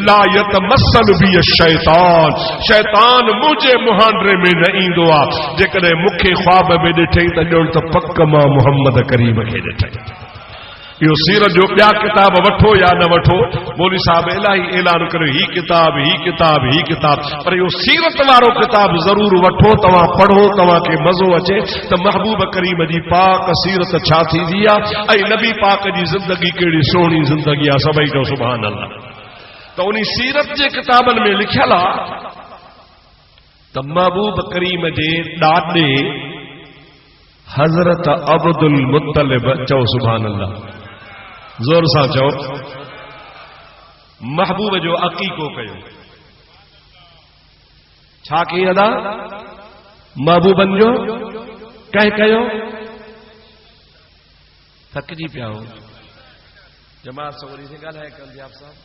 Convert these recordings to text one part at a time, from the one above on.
ला यतमस्सल बि शैतान, शैतान मुझे मुहांडरे में न ईंदो आहे। जेकॾहिं मूंखे ख्वाब में ॾिठई त ॼण त पक मां मोहम्मद करीम खे ॾिठई। इहो सीरत जो ॿिया किताब वठो या न वठो, मौलवी साहब इलाही ऐलान कयो ही किताब ही किताब ही किताब, पर इहो सीरत वारो किताब ज़रूर वठो, तव्हां पढ़ो, तव्हांखे मज़ो अचे त महबूब करीम जी पाक सीरत छा थींदी आहे ऐं नबी पाक जी ज़िंदगी कहिड़ी सुहिणी ज़िंदगी आहे। सभई चओ सुभान अल्लाह। त उन सीरत जे किताबनि में लिखियल आहे त महबूब करीम जे ॾाॾे हज़रत अब्दुल मुत्तलिब, चओ सुभान अल्लाह, जोर सां चओ, महबूब जो अकीको कयो। छा कई अदा? महबूबन जो कंहिं कयो? थकिजी पिया हो जमात सवरी से ॻाल्हाए कल आप साहब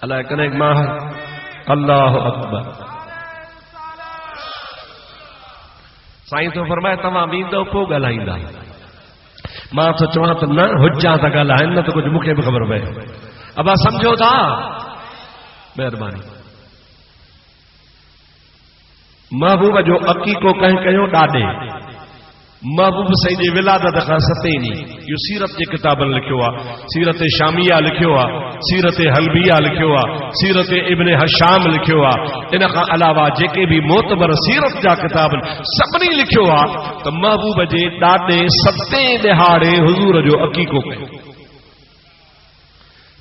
अलाए कॾहिं मां अल्लाह अकबर। साईं तो फरमाए तव्हां वींदो पोइ ॻाल्हाईंदा। मां तो चवां त न हुजा त ॻाल्हाइनि, न त कुझु मूंखे बि ख़बर पए। अब समझो था? महिरबानी। महबूब जो अकीको कंहिं कयो? ॾाॾे। महबूब साईं जी विलादत खां 7 ॾींहं इहो सीरत जे किताबनि लिखियो आहे। सीरत शामिया लिखियो आहे, सीरत हलबिया लिखियो आहे, सीरत इब्न हशाम लिखियो आहे। इन खां अलावा जेके बि मोतबर सीरत जा किताब सभिनी लिखियो आहे त महबूब जे ॾाॾे 7 ॾिहाड़े हुज़ूर जो अकीको कयो।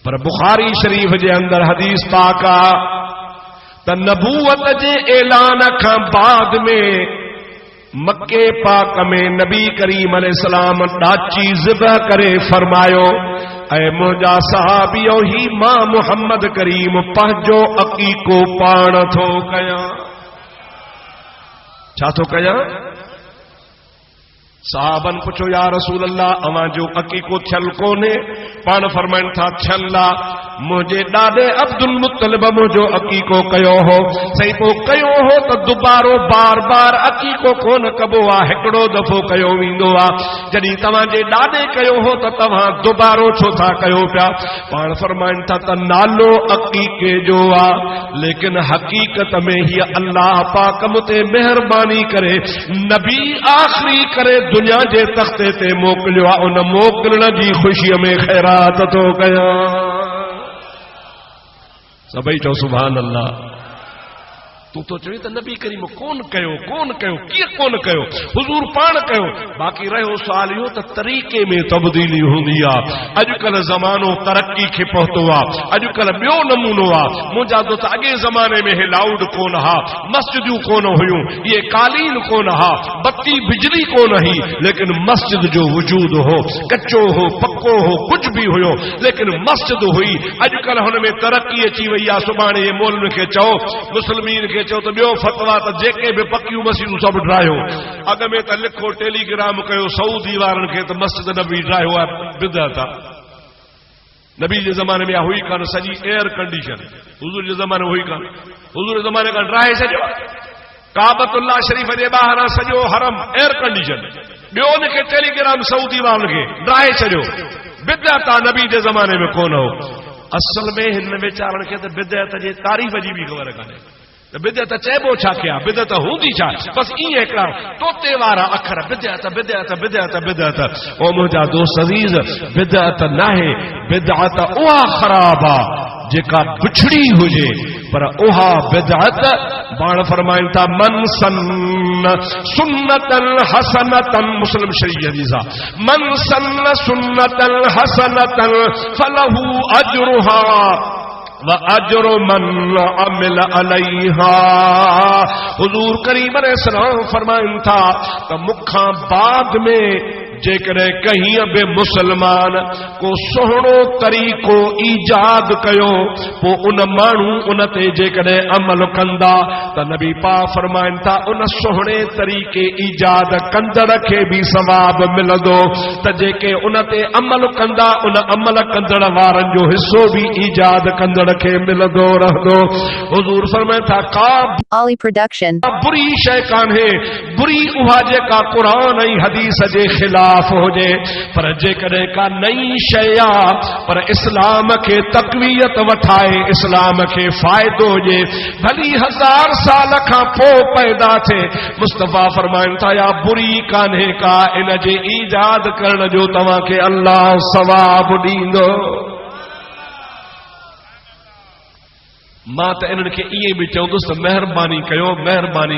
पर बुखारी शरीफ़ जे अंदर हदीस पाक आहे त नबूवत जे ऐलान खां बाद में मक्के पाक में नबी करीम अलैहिस्सलाम ॾाची ज़िबह करे फरमायो, ऐं मुंहिंजा सहाबियो ही मां मुहम्मद करीम पंहिंजो अकीको पाण थो कयां। छा थो कयां? साहबन पुछो या रसूल अल्लाह अवां जो अकीको थियल कोन्हे? पाण फरमाइनि था थियल आहे। मुंहिंजे ॾाॾे अब्दुल मुत्तलिब मुंहिंजो अकीको कयो हो। सही पोइ कयो हो त दुबारो बार बार अकीको कोन कबो आहे, हिकिड़ो दफ़ो कयो वेंदो आहे। जॾहिं तव्हांजे ॾाॾे कयो हो त तव्हां दुबारो छो था कयो पिया? पाण फरमाइनि था त नालो अकीके जो आहे, लेकिन हक़ीक़त में हीअ अल्लाह पाक मुते महिरबानी करे नबी आख़िरी करे दुनिया जे तख़्ते ते मोकिलियो आहे। उन मोकिलण जी ख़ुशीअ में ख़ैरात थो कयां। सभई चओ सुभान अल्लाह। तू तो चवे त नबी करीम कोन कयो, कोन कयो, कीअं कोन कयो? हुजूर पाण कयो। बाक़ी रहियो सुवाल इहो त तरीक़े में तब्दीली हूंदी आहे। अॼुकल्ह ज़मानो तरक्की खे पहुतो आहे, अॼुकल्ह ॿियो नमूनो आहे। मुंहिंजा दोस्त अॻे ज़माने में हे लाउड कोन हा, मस्जिदूं कोन हुयूं, इहे कालीन कोन हा, बत्ती बिजली कोन हुई, लेकिन मस्जिद जो वजूद हो। कच्चो हो, पक्को हो, कुझु बि हुयो, लेकिन मस्जिद हुई। अॼुकल्ह हुन में तरक्की अची वई आहे। सुभाणे ये मौलवी खे चओ, मुस्लिमीन खे चओ त ॿियो फतवा त जेके बि पकियूं मस्जिदूं सभु ड्रायो। अॻ में त लिखो टेलीग्राम कयो सऊदी वारनि खे त मस्जिद नबी ड्रायो आहे, बिदअत आहे। नबी जे ज़माने में हुई कान सॼी एयर कंडीशन, हुजूर जे ज़माने हुई कान। हुजूर जे ज़माने खां ड्राए छॾियो। काबतुल्लाह शरीफ़ जे ॿाहिरां सॼो हरम एयर कंडीशन, ॿियो उनखे टेलीग्राम सऊदी वारनि खे ड्राए छॾियो। बिदअत आहे, नबी जे ज़माने में कोन हो। असल में हिन वीचारनि खे त बिदअत जे तारीफ़ जी बि ख़बर कान्हे। बिदअत चइबो छा कया? बिदअत हूंदी छा? बस ईअं हिकिड़ा तोते वारा अखर, बिदअत बिदअत बिदअत बिदअत। ओ मुंहिंजा दोस्त अज़ीज़, बिदअत नाहे, बिदअत उहा ख़राब आहे जेका बिछड़ी हुजे, पर उहा बिदअत पाण फरमाइनि था मन सन सुन्नतन हसनतन, मुस्लिम शरीफ हदीस आहे, मन सन सुन्नतन हसनतन फलहू अजरुहा व अजर मन अमिल अलैहा। हुजूर करीम अलैहिस्सलाम फरमाइनि था त मुखां बाद में जेकॾहिं कहीं बि मुसलमान को सुहिणो तरीक़ो ईजाद कयो, पोइ उन माण्हू उन ते जेकॾहिं अमल कंदा त नबी पाक फरमाइनि था उन सुहिणे तरीक़े ईजाद कंदड़ खे बि सवाब मिलंदो, त जेके उन ते अमल कंदा उन अमल कंदड़ वारनि जो हिस्सो बि ईजाद कंदड़ खे मिलंदो रहंदो। हुजूर फरमाइनि था का Ali Production बुरी शइ कान्हे, बुरी उहा जेका क़ुरान ऐं हदीस जे ख़िलाफ़ खिलाफ हुजे पर जेकॾहिं का नई शइ आहे पर इस्लाम खे तक़वियत वठाए इस्लाम खे फ़ाइदो हुजे भली 1000 साल खां पोइ पैदा थिए मुस्तफ़ा फरमाइनि था या बुरी कान्हे का इन जे ईजाद करण जो तव्हांखे अल्लाह सवाब ॾींदो। मां त इन्हनि खे ईअं बि चवंदुसि त महिरबानी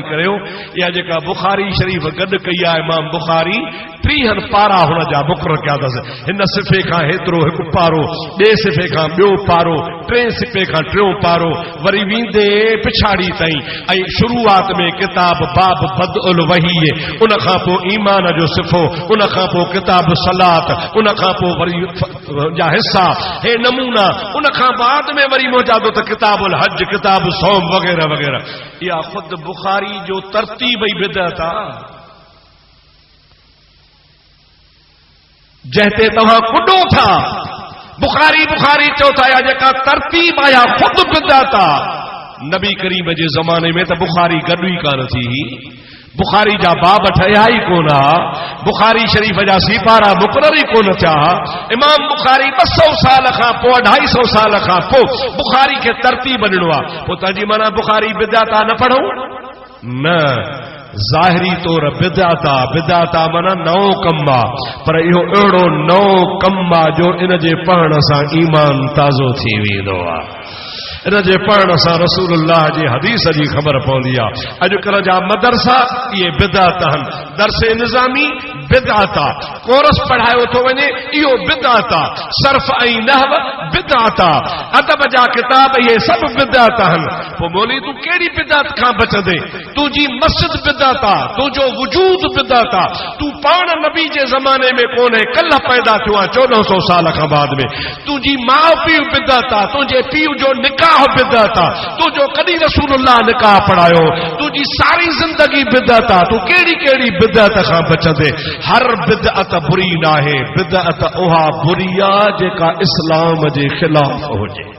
कयो इहा जेका बुखारी शरीफ़ गॾु कई आहे इमाम बुखारी 30 पारा हुन जा मुक़रर कया अथसि हिन सिफ़े खां हेतिरो हिकु पारो ॿिए सिफ़े खां ॿियो पारो टे सिफ़े खां टियों पारो वरी वेंदे पिछाड़ी ताईं ऐं शुरूआत में किताब बाब बदउल वही उन खां पोइ ईमान जो सिफ़ो उन खां पोइ किताब सलात उन खां पोइ वरी जा हिस्सा हे नमूना उन खां बाद में वरी मौजादो त किताब हज किताब सौम वग़ैरह वग़ैरह इहा ख़ुद बुखारी जो तरतीब ई बिदअत आहे जंहिंते तव्हां कुॾो था बुखारी चओ था या जेका तरतीब आया ख़ुद बिदअत आहे। नबी करीम जे ज़माने में त बुखारी गॾु ई कान थी बुखारी जा बाब ठहिया ई कोन बुखारी शरीफ़ जा सिपारा मुक़रर ई कोन थिया इमाम बुखारी 200 साल खां पोइ 250 साल खां पोइ बुखारी खे तरतीब ॾिनो आहे पोइ तंहिंजी माना बुखारी बिदअत न पढ़ूं न ज़ाहिरी तौर बिदअत माना नओं कम आहे पर इहो अहिड़ो नओं कम आहे जो इन जे पढ़ण सां ईमान ताज़ो थी वेंदो आहे इन जे पढ़ण सां रसूलुल्लाह जी हदीस जी ख़बर पवंदी आहे। अॼुकल्ह जा मदरसा इहे बिदअत आहिनि दरसे निज़ामी बिदअत आहे कोर्स पढ़ायो थो वञे इहो बिदअत आहे सर्फ ऐं नहव बिदअत आहे अदब जा किताब इहे सभु बिदअत आहिनि पोइ मोली तूं कहिड़ी बिदअत खां बचंदे तुंहिंजी मस्जिद बिदअत आहे तुंहिंजो वजूद बिदअत आहे तूं पाण नबी जे ज़माने में कोन्हे कल्ह पैदा थियो आहे 1400 साल खां बाद में तुंहिंजी माउ पीउ बिदअत आहे तुंहिंजे पीउ जो निकाह बिदअत आहे तुंहिंजो कॾहिं रसूलुल्लाह निकाह पढ़ायो तुंहिंजी सारी ज़िंदगी बिदअत आहे तूं कहिड़ी बिदअत खां बचंदे हर बिदअत बुरी नाहे बिदअत उहा बुरी आहे जेका इस्लाम जे ख़िलाफ़ हुजे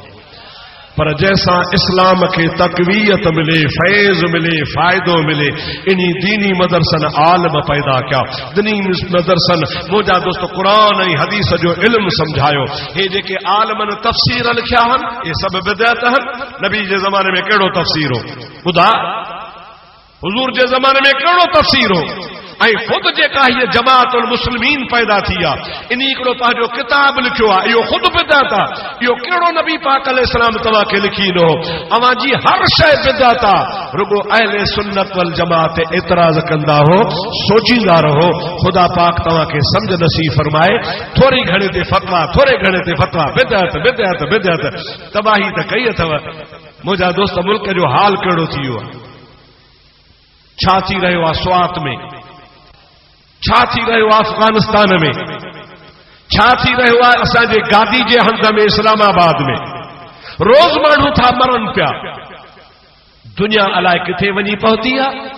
पर जैसा इस्लाम के तकवीयत मिले फैज़ मिले फ़ायदो मिले इन्हीं दीनी मदरसन आलम पैदा किया दीनी मदरसन मुझा दोस्त कुरान ऐं हदीस जो इल्म समझायो हे जेके आलमन तफ़सीर लिखिया हन ये सब बिदअत हन नबी जे ज़माने में कहिड़ो तफ़सीर हो ॿुधा हुज़ूर जे ज़माने में कहिड़ो तफ़सीर हो ऐं ख़ुद जेका हीअ जमाअतुल मुस्लिमीन पैदा थी आहे इन हिकिड़ो पंहिंजो किताब लिखियो आहे इहो ख़ुदि बिदअत आहे इहो कहिड़ो नबी पाक अलैहिस्सलाम तव्हांखे लिखी ॾिनो अवां जी हर शइ बिदअत आहे रुगो अहले सुन्नत वल जमाअत एतराज़ कंदा हो सोचींदा रहो ख़ुदा पाक तव्हांखे सम्झ नसीब फरमाए थोरे घणे ते फतवा बिदअत तबाही त कई अथव मुंहिंजा दोस्त मुल्क जो हाल कहिड़ो थी वियो आहे छा थी रहियो आहे स्वात में छा थी रहियो आहे अफगानिस्तान में छा थी रहियो आहे असांजे गादी जे हंध में इस्लामाबाद में रोज़ माण्हू था मरनि पिया दुनिया अलाए किथे वञी पहुती आहे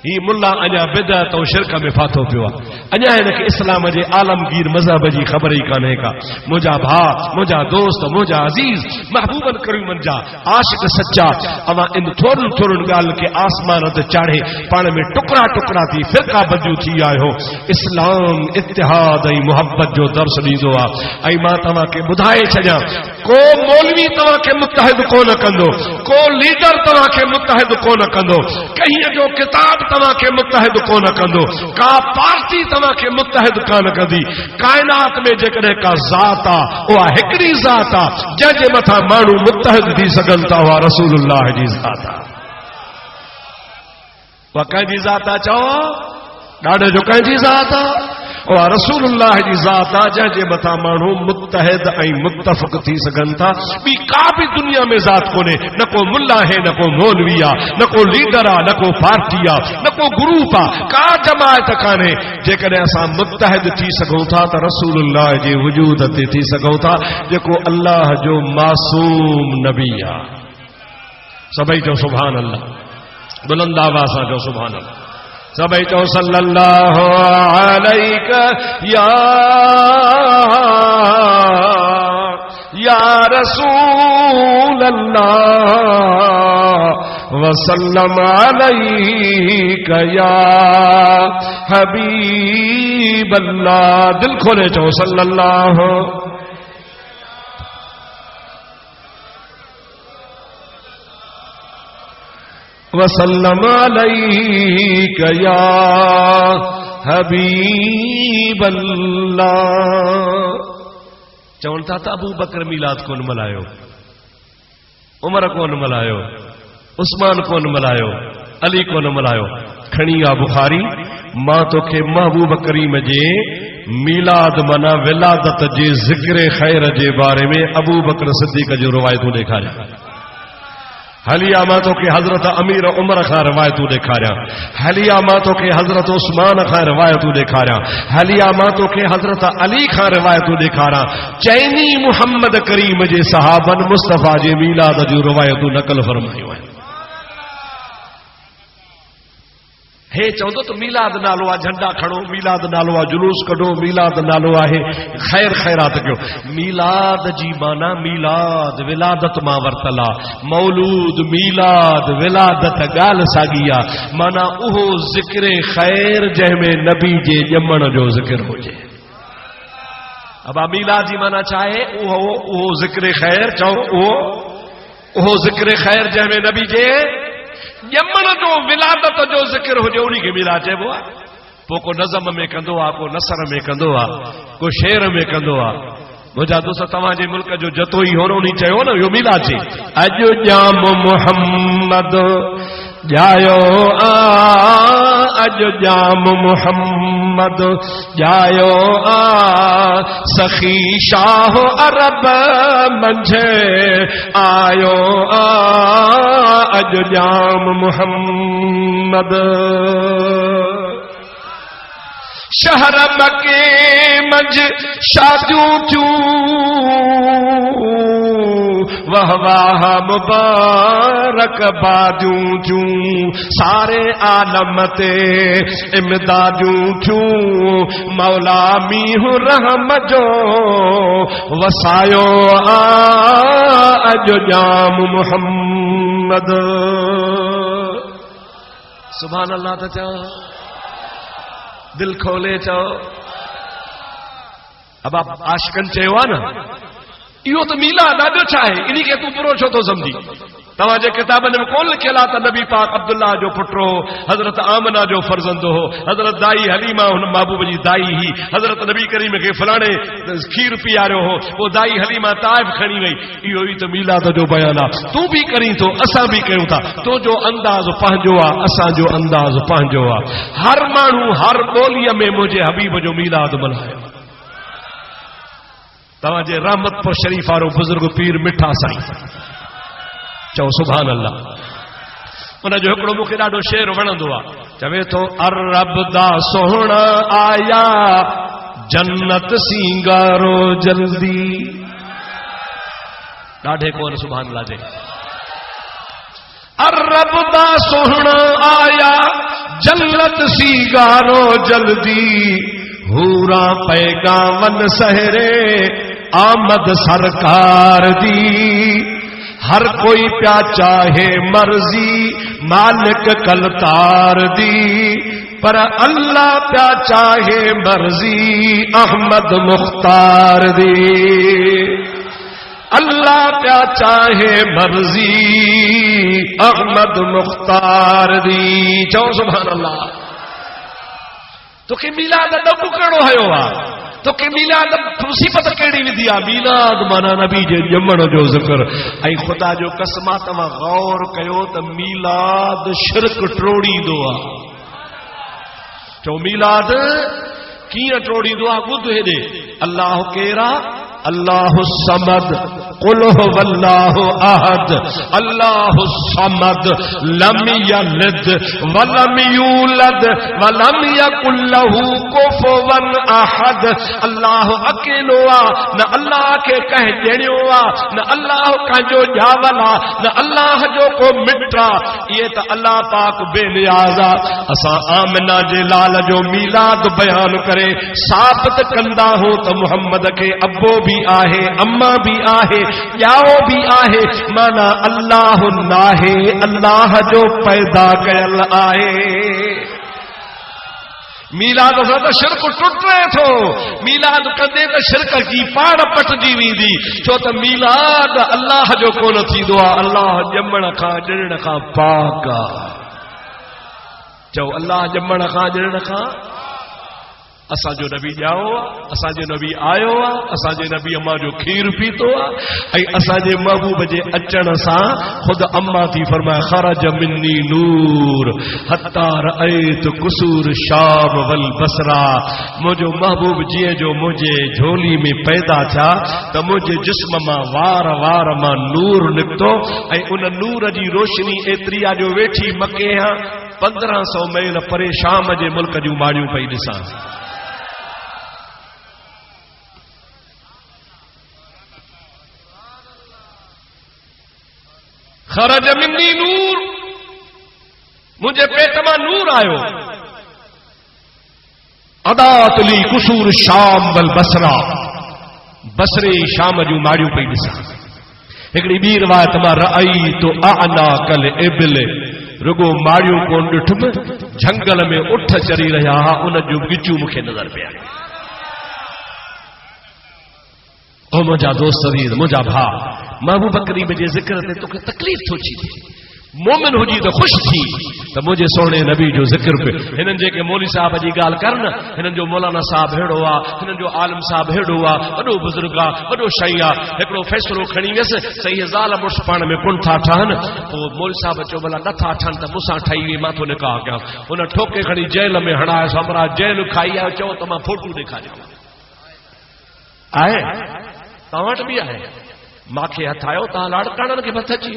ही मुल्ला अञा बिदअत ऐं शिरक में फाथो पियो आहे अञा हिनखे इस्लाम जे आलमगीर मज़हब जी ख़बर ई कान्हे का मुंहिंजा भाउ मुंहिंजा दोस्त मुंहिंजा अज़ीज़ महबूबन करीमन जा आशिक सच्चा अवां इन थोरनि ॻाल्हि खे आसमान ते चाढ़े पाण में टुकड़ा थी फिरका बदियूं थी आयो इस्लाम इत्तिहाद ऐं मुहब्बत जो दर्स ॾींदो आहे ऐं मां तव्हांखे ॿुधाए छॾियां को मौलवी तव्हांखे मुत्तहिद कोन कंदो को लीडर तव्हांखे मुत्तहिद कोन कंदो कहीं जो किताब तव्हांखे मुत्तहिद कोन कंदो का पार्टी तव्हांखे मुत्तहिद कान कंदी कायनात में जेकॾहिं का ज़ात आहे उहा हिकिड़ी ज़ात आहे जंहिंजे मथां माण्हू मुत्तहिद थी सघनि था उहा रसूलुल्लाह जी ज़ात आहे उहा कंहिंजी ज़ात आहे चओ ॾाढे जो कंहिंजी ज़ात आहे उहा रसूलुल्लाह जी ज़ात आहे जंहिंजे मथां माण्हू मुत्तहिद ऐं मुत्तफ़िक़ थी सघनि था ॿी का बि दुनिया में ज़ात कोन्हे न को मुल्ला आहे न को मौलवी आहे न को लीडर आहे न को पार्टी आहे न को ग्रुप आहे का जमायत कान्हे जेकॾहिं असां मुत्तहिद थी सघूं था त रसूलुल्लाह जे वजूद ते थी सघूं था जेको अल्लाह जो मासूम नबी आहे सभई चओ सुभान अल्लाह बुलंद आवाज़ सां चओ सुभान अल्लाह सभई चओ सल्लल्लाहु अलैका या रसूल अल्लाह वसल्लम अलैका या हबीब अल्लाह। दिल खोले चो सल्लल्लाहु वसल्लम अलैका या हबीब अल्लाह। चवण था त अबू बकर मीलाद कोन मल्हायो, उमर कोन मल्हायो, उस्मान कोन मल्हायो, अली कोन मल्हायो। खणी आ बुखारी, मां तोखे महबूब करीम जे मीलाद माना विलादत जे ज़िक्र खैर जे बारे में अबू बकर सिद्दीक़ जो रिवायतूं ॾेखारिया। हलिया मां तोखे हज़रत अमीर उमर खां रिवायतूं ॾेखारिया। हलिया मां तोखे हज़रत उस्मान खां रिवायतूं ॾेखारिया। हलिया मां तोखे हज़रत अली खां रिवायतूं ॾेखारिया। चइनी मुहम्मद करीम जे सहाबन मुस्तफ़ा जे मीलाद जूं रिवायतूं नक़ल फरमायूं आहिनि। हे चवंदो त मीलाद नालो आहे, झंडा खणो, मीलाद नालो आहे, जुलूस कढो, मीलाद नालो आहे खैर खैरात कयो। मीलाद जी माना मीलाद विलादत मां वरतल आहे। मौलूद मीलाद विलादत ॻाल्हि साॻी आहे। माना उहो ज़िक्र खैर जंहिंमें नबी जे ॼमण जो ज़िक्र हुजे। अब मीलाद जी माना छा आहे? उहो ज़िक्र खैर, चओ उहो ज़िक्र खैर जंहिंमें नबी जे ॼमण जो विलादत जो ज़िक्र हुजे, उन्ही खे मीलाद चइबो आहे। पोइ को नज़म में कंदो आहे, को नसर में कंदो आहे, को शेर में कंदो आहे। मुंहिंजा दोस्त तव्हांजे मुल्क जो जतोई हो उन्ही चयो न इहो मीलाद चई। अॼु जाम मुहम्मद जायो आ, अॼु जाम मुहम्मद जायो आ, सखी शाह अरब मंझे आयो आ, अॼु जाम मुहम्मद। शहर मके मंझ शादियूं थियूं, वाह वाह मुबारक बादियूं थियूं, सारे आलम ते इमदादियूं थियूं, मौला मीहु रहम जो वसायो आ, अॼु जाम मुहम्मद। सुभान अल्लाह त चओ, दिल खोले चओ। अब आप आशिकन चयो आहे न, इहो त मीलाद ॾाढो छा आहे, इन खे तूं बुरो छो थो सम्झी? तव्हांजे किताबनि में कोन लिखियल आहे त नबी पाक अब्दुल्ला जो पुटु हो, हज़रत आमना जो फर्ज़ंद हो, हज़रत दाई हलीमा हुन महबूब जी दाई ही, हज़रत नबी करीम खे फलाणे खीर पीआरियो हो, पोइ दाई हलीमा ताइफ खणी वई। इहो ई त मीलाद जो बयान आहे। तूं बि करीं थो, असां बि कयूं था। तुंहिंजो अंदाज़ पंहिंजो आहे, असांजो अंदाज़ पंहिंजो आहे। हर माण्हू हर ॿोलीअ में मुंहिंजे हबीब जो मीलाद मल्हायो। तव्हांजे रहमतपुर शरीफ वारो बुज़ुर्ग पीर मिठा साईं, चओ सुभान अल्लाह। उनजो हिकिड़ो मूंखे ॾाढो शेर वणंदो आहे। चवे थो, अरब दा सोहणा आया जन्नत सिंगारो जल्दी। ॾाढे कोन सुभान अल्लाह जे। अरब दा सोहणा आया जन्नत सिंगारो जल्दी, हूरा पैगावन सहरे आमद सरकार दी। हर कोई प्या चाहे मर्जी मालिक कलतार दी, पर अल्लाह प्या चाहे मर्जी अहमद मुख्तार दी। अल्लाह प्या चाहे मर्जी अहमद मुख्तार दी। चओ सुभान अल्लाह। तोखे मीलाद ॾबु कहिड़ो हयो आहे? तोखे मीलाद मुसीबत कहिड़ी विधी आहे? मीलाद माना नबी जे ॼमण जो ज़िक्र। ऐं ख़ुदा जो कसम आहे, तव्हां गौर कयो त मीलाद शिरक टोड़ींदो आहे। चओ मीलाद कीअं टोड़ींदो आहे? ॿुध हेॾे। अल्लाह केरा? अल्लाहु समद, कुल हुवल्लाहु अहद, अल्लाहु समद, लम यलिद वलम यूलद वलम यकुल लहू कुफुवन अहद। अल्लाह अकेलो आहे, न अल्लाह खे कंहिं ॼणियो आहे, न अल्लाह कंहिंजो ॼावल आहे, न अल्लाह जो को मिट आहे। इहे त अल्लाह पाक बेनियाज़ आहे। असां आमिना जे लाल जो मीलाद बयान करे साबित कंदा हो त मुहम्मद खे अब्बो भी आहे, अम्मा भी आहे, ॼाओ भी आहे माना अल्लाह नाहे अल्लाह जो पैदा कयल आहे। मीलाद सां त शिरक टुटे थो, मीलाद कंदे त शिरक जी पाण पटजी वेंदी, छो त मीलाद अल्लाह जो कोन थींदो आहे, अल्लाह ॼमण खां ॼणण खां पाक आहे। चओ अल्लाह ॼमण खां ॼणण खां। असांजो नबी ॼाओ आहे, असांजो नबी आयो आहे, असांजे नबी अम्मा जो खीर पीतो आहे, ऐं असांजे महबूब जे अचण सां ख़ुदि अम्मा थी फरमाए खरज मिन्नी नूर हत्ता रअयत कुसूर शाम वल बसरा। मुंहिंजो महबूब जीअं जो मुंहिंजे झोली में पैदा थिया त मुंहिंजे जिस्म मां वार वार मां नूर निकितो, ऐं उन नूर जी रोशनी एतिरी आहे जो वेठी मके 1500 मील परे शाम जे मुल्क जूं माड़ियूं पई ॾिसां। खरज मिन्नी नूर, मुझे पेट में नूर आयो। अदात ली कुसूर शाम वल बसरा, बसरे शाम जूं माड़ियूं पई ॾिसां। हिकिड़ी ॿी रिवायत मां रअई तो आना कल इबिल, रुगो माड़ियूं कोन ॾिठुमि, झंगल में उठ चरी रहिया हुआ, उन जूं गिचूं मूंखे नज़र पिया। ओ मुंहिंजा दोस्त मुंहिंजा भाउ, महबूब करीम जे ज़िक्र ते तोखे तकलीफ़ थो थी, मोमिन हुजी त ख़ुशि थी त मुंहिंजे सोणे नबी जो ज़िक्र पे। हिननि जेके मौली साहब जी ॻाल्हि कर न, हिननि जो मौलाना साहब हेड़ो आहे, हिननि जो आलिम साहब हेड़ो आहे, वॾो बुज़ुर्ग आहे, वॾो शई आहे। हिकिड़ो फ़ैसिलो खणी वियसि, सही ज़ाल मुड़ुस पाण में कोन था ठहनि, पोइ मौली साहब चयो भला नथा ठहनि त मूंसां ठही वई, मां थो निकाह कयां। हुन ठोके खणी जेल में हणायसि, हमरा जेल खाई आयो, चओ त मां फोटू ॾेखारियां। आहे तव्हां वटि बि आहे, मांखे हथ आयो, तव्हां लाड़काणनि खे मथे अची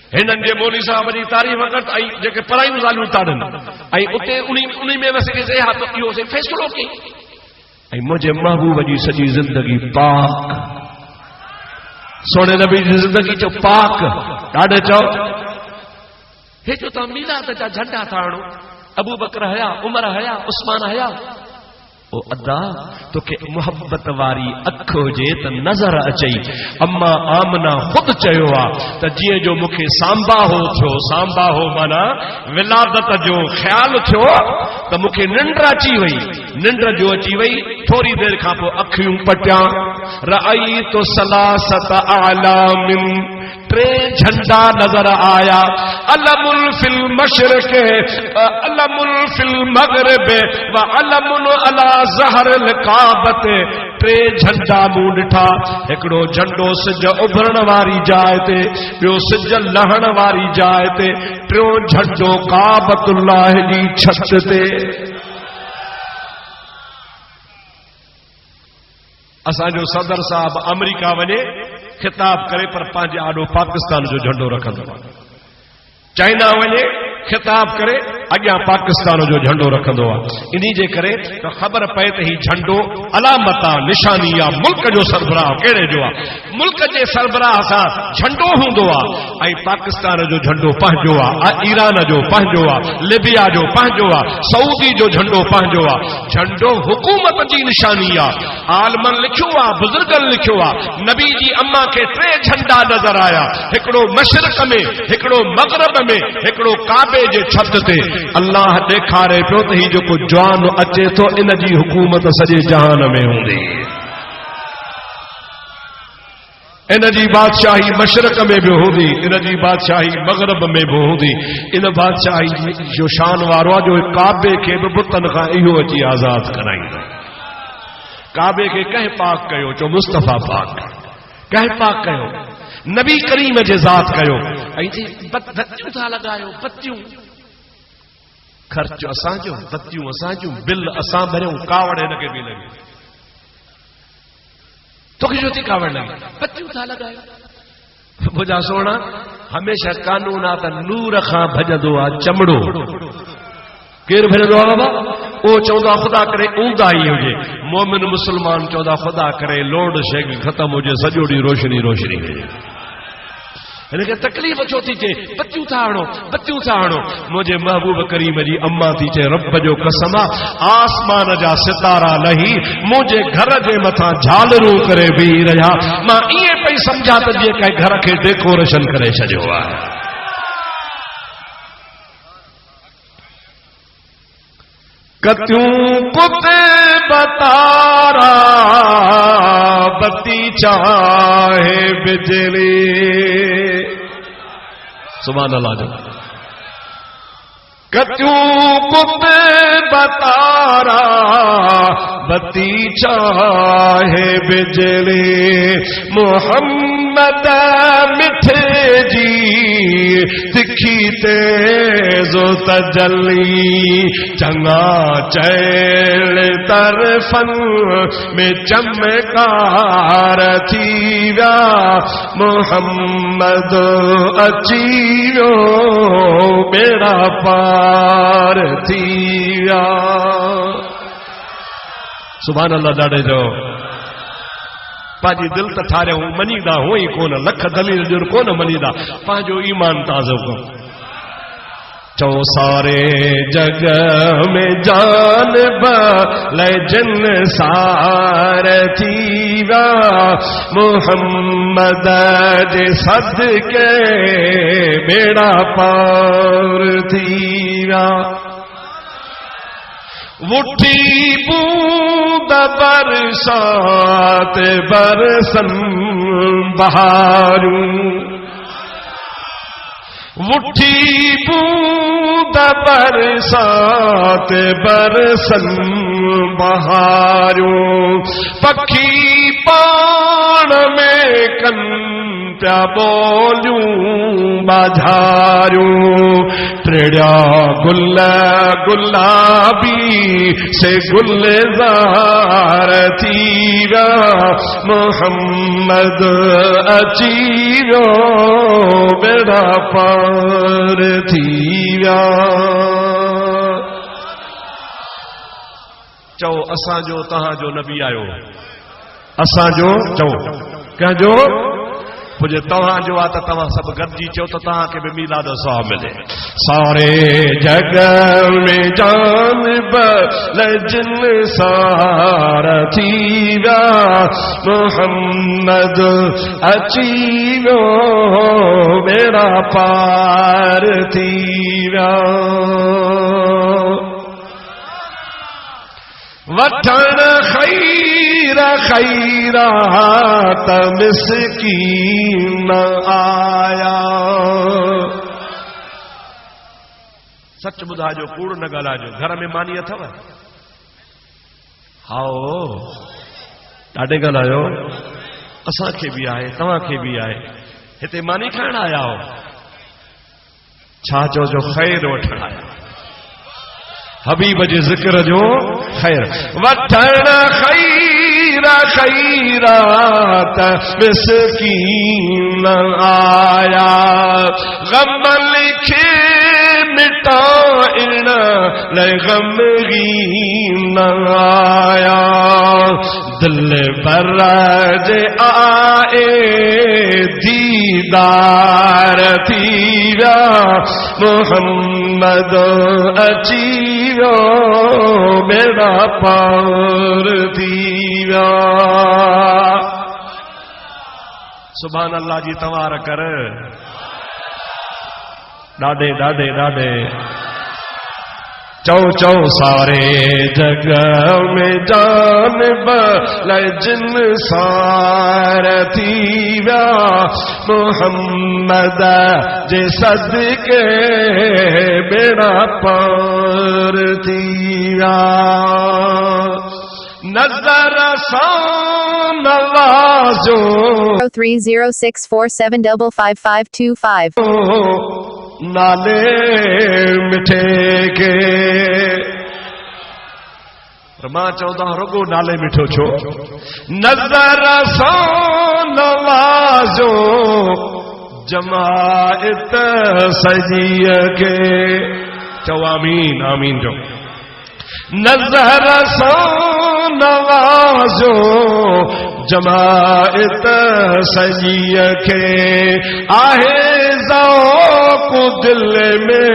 हिननि जे मौली साहब जी तारीफ़ कनि, ऐं जेके परायूं ॻाल्हियूं ताड़नि, ऐं उते उन में वसी से हा त इहो फ़ैसिलो कई। ऐं मुंहिंजे महबूब जी सॼी ज़िंदगी पाक, सोने नबी जी ज़िंदगी चओ पाक। ॾाढे चओ हे जो तव्हां मीलाद जा झंडा था आणो, अबू बकर हया, उमर हया, उस्मान हया। ओ अदा तोखे मोहब्बत वारी अख हुजे त नज़र अचई। अम्मा आमना ख़ुदि चयो आहे त जीअं जो मूंखे सांबाहो थियो, सांबाहो माना विलादत जो ख़्यालु थियो त मूंखे निंड अची वई, निंड जो अची वई, थोरी देरि खां पोइ अखियूं पटियां, रअई तो सलासत आलामिन, 3 झंडा नजर आया, अलमुल फिल मशरिक, अलमुल फिल मगरिब व अलमुन अला ज़हरिल काबत। 3 झंडा मूं ॾिठा, हिकिड़ो झंडो सिज उभरण वारी जाइ ते, ॿियो सिज लहण वारी जाइ ते, टियों झंडो काबतुल्लाह जी छत ते। असांजो सदर साहब अमेरिका वञे खिताब करे, पर पंहिंजे आॾो पाकिस्तान जो झंडो रखंदो आहे। चाइना वञे खिताब करे, अॻियां पाकिस्तान जो झंडो रखंदो आहे। इन्ही जे करे त ख़बर पए त हीउ झंडो अलामत आहे, निशानी आहे, मुल्क जो सरबराह कहिड़े जो आहे। मुल्क जे सरबराह सां झंडो हूंदो आहे, ऐं पाकिस्तान जो झंडो पंहिंजो आहे, ईरान जो पंहिंजो आहे, लिबिया जो पंहिंजो आहे, सऊदी जो झंडो पंहिंजो आहे। झंडो हुकूमत जी निशानी आहे। आलमन लिखियो आहे, बुज़ुर्गनि लिखियो आहे, नबी जी अम्मा खे 3 झंडा नज़र आया, हिकिड़ो मशरिक़ में, हिकिड़ो मग़रिब में, हिकिड़ो काबे जे छत ते। अल्लाह ॾेखारे पियो त हीउ जेको जवान अचे थो, इन जी हुकूमत सॼे जहान में हूंदी, इन जी बादशाही मशरिक़ में बि हूंदी, इन जी बादशाही मग़रिब में बि हूंदी। इन बादशाही जो शान वारो आहे जो काबे खे बि बुतनि खां इहो अची आज़ाद कराईंदो। काबे खे कंहिं पाक कयो, चो मुस्तफ़ा पाक, कंहिं पाक कयो, नबी करीम जे ज़ात कयो। ऐं बत्तियूं था लॻायो, बत्तियूं, ख़र्च असांजो, बत्तियूं असांजूं, बिल असां भरियूं, कावड़ हिनखे बि लॻी। तोखे छो थी कावड़ लॻी? बत्तियूं था लॻायो। मुंहिंजा सोना, हमेशह कानून आहे त नूर खां भॼंदो आहे चमड़ो। केरु भॼंदो आहे बाबा? उहो चवंदो आहे ख़ुदा करे ऊंदाही हुजे। मोमिन मुस्लमान चवंदा ख़ुदा करे लोड शेक ख़तम हुजे, सॼो ॾींहुं रोशनी रोशनी हुजे। हिनखे तकलीफ़ छो थी चे बत्तियूं था हणो मुझे महबूब करीम जी अम्मा थी चे रब जो कसम आसमान जा सितारा लही मुझे घर जे मथा झालरू करे भी रहा मां इए पई समझा त जे के घर के डेकोरेशन करे छडियो आहे कत्यूं कुते बतारा बत्ती चाहे बिजली सुभान अल्लाह जो कत्यूं कुते बतारा बत्ती चाहे बिजली मोहम्मद मिठे जी तिखी तेजो तजली चंगा चैल तरफन में चमकार थी व्या मोहम्मद अचियो बेड़ा पार थी व्या सुभान अल्लाह ॾाढे जो पांजी दिल त ठारियूं मञीदा हो ई कोन लख दलील जुर कोन मञीदा पंहिंजो ईमान ताज़ो कयो चो सारे जग में जान भले जिन सार थी व्या मोहम्मद जे सदके बेड़ा पार थी व्या उठी बूंद बरसात बरसन बहारूं उठी बूंद बरसात बरसन बहारूं पखी पाण में कन प्या बोलूं बाझारूं टिड़िया गुल गुलाबी से गुलजार थी व्या मोहम्मद अचीरो बेड़ा पार थी व्या चओ असांजो तहांजो नबी आयो असांजो चओ कंहिंजो मुझे तव्हां जो आ त तव्हां सब गॾिजी चओ त तव्हांखे बि मीलाद सवाब मिले सारे जग में जान भले जिन सार थी व्या मोहम्मद अची वियो बेड़ा पार थी व्या वठण खैर खैरात मिस्कीन आया सच ॿुधाइजो कूड़ न ॻाल्हाइजो घर में मानी अथव हाओ ॾाढे ॻाल्हायो असांखे बि आहे तव्हांखे बि आहे हिते मानी खाइण आया हो छा चओ जो ख़ैर वठण आया हबीब जे ज़िक्र जो खैर वठण खैर खैरात मिस्कीन आया गम लिखे मिटाइण लाइ गमगीन आया दिल भर जे आए दीदार थी व्या मोहम्मद अची वियो बेड़ा पार थी व्या सुभान अल्लाह जी तवार कर ॾाढे ॾाढे ॾाढे चौ चौ सारे जग में जान भले जिन सार थी व्या मोहम्मद जे सदके बेड़ा पार थी व्या नजर सां नवाज़ो 0306475525 नाले मिठे के मां चवंदा रुगो नाले मिठो छो नज़र सां नवाज़ो जमायत सजीअ के चओ आमीन आमीन जो नज़र सां नवाज़ो जमायत सजीअ खे आहे ज़ौक़ दिल में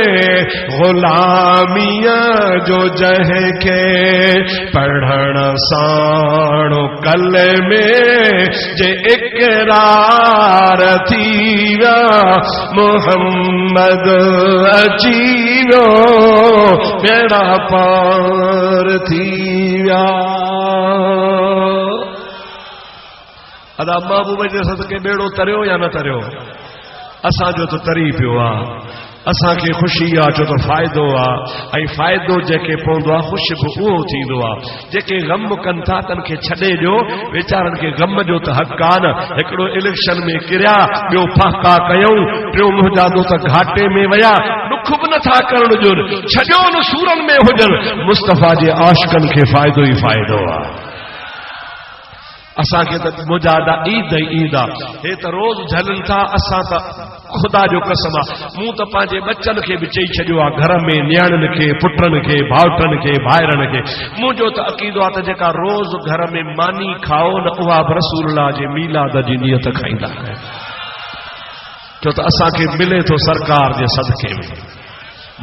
ग़ुलामीअ जो जंहिंखे पढ़ण साण कलमे जे इक़रार थी विया मोहम्मद अची वियो बेड़ा पार थी विया। अदा महबूब जे सदके बेड़ो तरियो या न तरियो? असांजो तो तरी पियो आहे। असांखे ख़ुशी आहे छो त फ़ाइदो आहे ऐं फ़ाइदो जेके पवंदो आहे ख़ुशि बि उहो थींदो आहे। जेके गम कनि था तन खे छॾे ॾियो, वीचारनि खे गम जो त हक़ आहे न। हिकिड़ो इलेक्शन में किरिया, ॿियो फाका कयूं, टियों मुंहिंजा दोस्त घाटे में विया, ॾुख बि नथा करण ॾियनि, छॾियो न सूरनि में हुजनि। मुस्तफ़ा जे आशिक़नि खे फ़ाइदो ई फ़ाइदो आहे। असांखे त मुजादा ईद ई ईद आहे। हे त रोज़ झलनि था, असां त ख़ुदा जो कसम आहे मूं त पंहिंजे बच्चनि खे बि चई छॾियो आहे, घर में नियाणियुनि खे, पुटनि खे, भाउटनि खे, भाइरनि खे। मुंहिंजो त अक़ीदो आहे त जेका रोज़ घर में मानी खाओ न, उहा बि रसूलुल्लाह जे मीलाद जी नियत खाईंदा आहिनि। छो त असांखे मिले थो सरकार जे सदके में,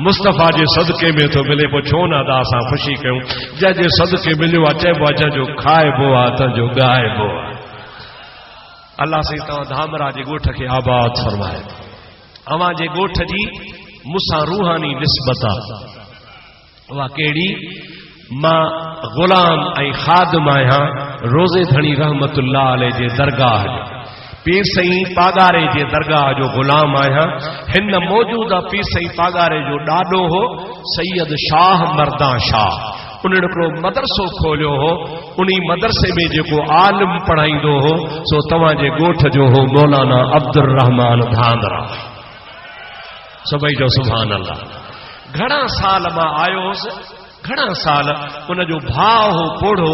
मुस्तफ़ा जे सदके में तो मिले, पोइ छो न अदा असां ख़ुशी कयूं। जंहिंजे सदके मिलियो आहे चइबो आहे जंहिंजो खाइबो आहे तंहिंजो ॻाइबो आहे। अल्लाह साईं तव्हां धामरा जे ॻोठ खे आबाद फरमाए। अवां जे ॻोठ जी मूंसां रूहानी निस्बत आहे। उहा कहिड़ी? मां ग़ुलाम ऐं ख़ादिम आहियां रोज़े धणी रहमतुल्लाह अलैह जे दरगाह जो, पीर साईं पागारे जे दरगाह जो ग़ुलाम आहियां। हिन मौजूदा पीर साईं पागारे जो ॾाॾो हो सैयद शाह मर्दा शाह, उन्हनि हिकिड़ो मदरसो खोलियो हो। उन मदरसे में जेको आलिम पढ़ाईंदो हो सो तव्हांजे ॻोठ जो हो मौलाना अब्दुर रहमान धांधरा। सभई जो सुभान अल्लाह। घणा साल मां आयो हुउसि, घणा साल उनजो भाउ हो पोढ़ो,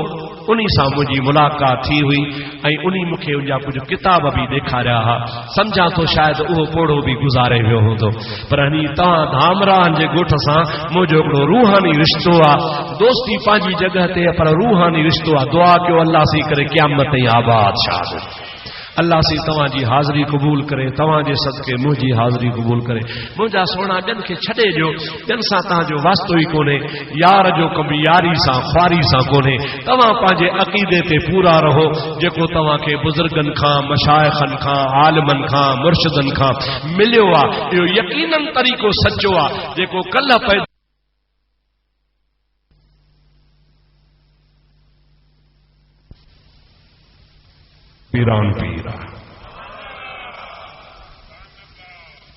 उन्हीं सां मुंहिंजी मुलाक़ात थी हुई ऐं उन्हीं मूंखे उनजा कुझु किताब बि ॾेखारिया हुआ। सम्झां थो शायदि उहो पोढ़ो बि गुज़ारे वियो हूंदो, पर हनी तव्हां धामरान जे ॻोठ सां मुंहिंजो हिकिड़ो रूहानी रिश्तो आहे। दोस्ती पंहिंजी जॻह ते, पर रूहानी रिश्तो आहे। दुआ कयो अल्लाह सी करे क़यामत ताईं आबाद शाद। अल्लाह सी तव्हांजी हाज़िरी क़बूल करे, तव्हांजे सदके मुंहिंजी हाज़िरी क़बूल करे। मुंहिंजा सोना ॼन खे छॾे ॾियो, ॼन सां तव्हांजो वास्तो ई कोन्हे। यार जो कमु यारी सां ख्वारी सां कोन्हे। तव्हां पंहिंजे अक़ीदे ते पूरा रहो जेको तव्हांखे बुज़ुर्गनि खां, मशाइखनि खां, आलिमनि खां, मुर्शिदनि खां मिलियो आहे। इहो यकीनन तरीक़ो सचो आहे जेको कल्ह पैदा पीरान पीर आहे,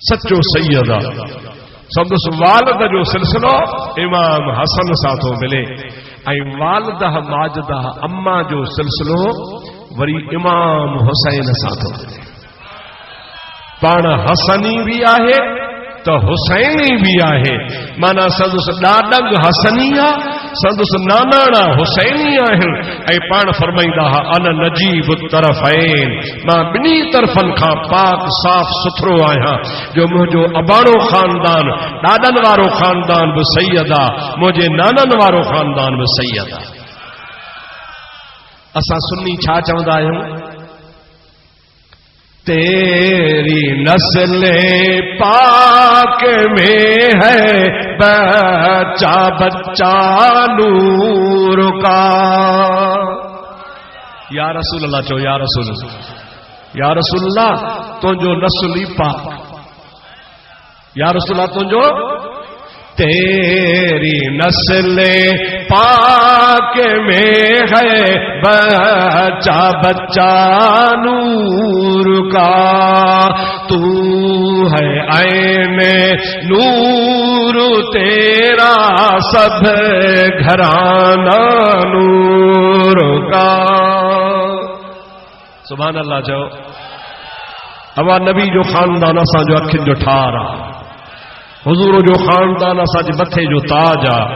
सचो सैयद आहे। संदसि वालिद जो सिलसिलो इमाम हसन सां थो मिले ऐं वालिदा माजिदा अम्मा जो सिलसिलो वरी इमाम हुसैन सां थो मिले। पाण हसनी बि आहे त हुसैनी बि आहे, माना संदसि ॾाॾंग हसनी आहे, संदसि नानाणा हुसैनी आहिनि। ऐं पाण फरमाईंदा हुआ अन नजीब तरफ़ैन, मां ॿिन्ही तरफ़नि खां पाक साफ़ सुथरो आहियां। जो मुंहिंजो अबाणो ख़ानदान, ॾाॾनि वारो ख़ानदान बि सैयद आहे, मुंहिंजे नाननि वारो ख़ानदान बि सैयद आहे। असां सुन्नी छा चवंदा आहियूं? तेरी नस्ल पाक में है बच्चा बच्चा नूर का। या रसूल अल्लाह चो, या रसूल अल्लाह तुझो नस्ल ही पाक, या रसूल अल्लाह तुझो। तेरी नस्ल पाक में है बच्चा बच्चा नूर का, तू है ऐन नूर तेरा सब घराना नूर का। सुभान अल्लाह चओ। अवा नबी जो खानदान असांजो अखियुनि जो ठार आहे, हुजूर जो खानदान असांजे मथे जो ताज आहे।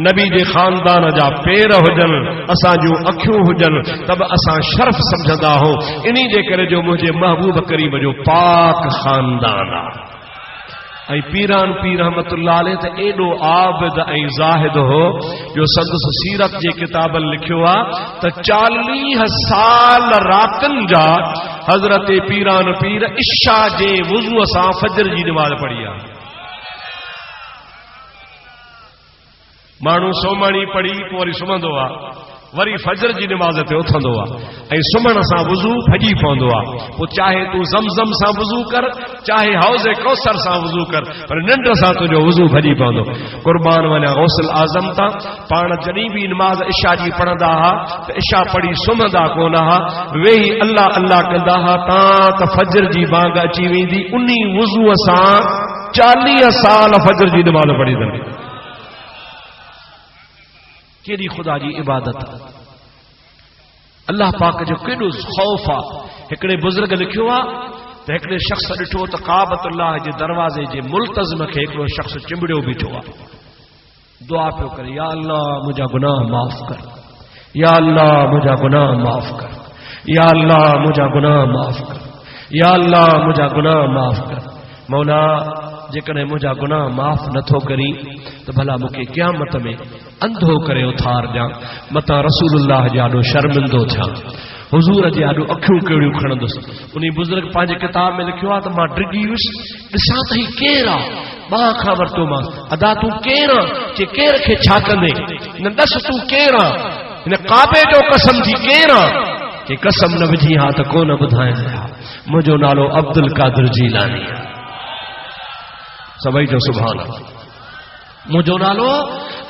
नबी जे खानदान जा पेर हुजनि, असांजूं अखियूं हुजनि, तब असां शर्फ समझंदा हो। इन्ही जे करे जो मुंहिंजे महबूब करीम जो पाक खानदान आहे। ऐं पीरान पीर रहमतुल्लाह अलैह त एडो आबिद ऐं ज़ाहिद हो जो संदसि सीरत जे किताबनि लिखियो आहे त 40 साल रातनि जा हज़रत पीरान पीर इशा जे वुज़ूअ सां फजर जी नमाज़ पढ़ी आहे। माण्हू सोमाणी पढ़ी पोइ वरी सुम्हंदो आहे, वरी फजर जी नमाज़ ते उथंदो आहे ऐं सुम्हण सां वुज़ू भॼी पवंदो आहे। पोइ चाहे तूं ज़मज़म सां वुज़ू कर, चाहे हौज़ कौसर सां वुज़ू कर, पर निंड सां तुंहिंजो वुज़ू भॼी पवंदो। कुर्बान वञा गौसल आज़म तां। पाण जॾहिं बि नमाज़ इशा जी पढ़ंदा हुआ त इशा पढ़ी सुम्हंदा कोन हुआ, वेही अल्लाह अल्लाह कंदा हुआ तां त फजर जी बांग अची वेंदी। उन वुज़ूअ सां 40 साल फजर जी नमाज़ पढ़ी अथनि। केड़ी खुदा जी इबादत, अल्लाह पाक जो केड़ो खौफ आ। हिकड़े बुजुर्ग लिखियो आ त हिकड़े शख्स ॾिठो त काबतुल्लाह जे दरवाज़े जे मुल्तज़िम खे हिकड़ो शख्स चिंबड़ियो बीठो आ, दुआ पियो करे, या अल्लाह मुंहिंजा गुनाह माफ़ कर, या अल्लाह मुंहिंजा गुनाह माफ़ कर, या अल्लाह मुंहिंजा गुनाह माफ़ कर, या अल्लाह मुंहिंजा गुनाह माफ़ कर। मौला जेकॾहिं मुंहिंजा गुनाह माफ़ नथो करी त भला मूंखे क़यामत में अंधो करे उथार ॾियां, मतां रसूलुल्लाह जे आॾो शर्मिंदो थियां, हुज़ूर जे आॾो अखियूं कहिड़ियूं खणंदुसि। उन बुज़ुर्ग पंहिंजे किताब में लिखियो आहे त मां डिॼी वियुसि, ॾिसां त ही केरु आहे, ॿाह खां वरितोमांसि, अदा तूं केरु आहे, जे केर खे छा कंदे, न ॾस तूं केरु आहे, हिन काबे जो कसम थी केरु आहे, के कसम न विझी हा त कोन ॿुधाईंदा, मुंहिंजो नालो अब्दुल कादिर जीलानी आहे। सभई जो सुभान अल्लाह। मुझो नालो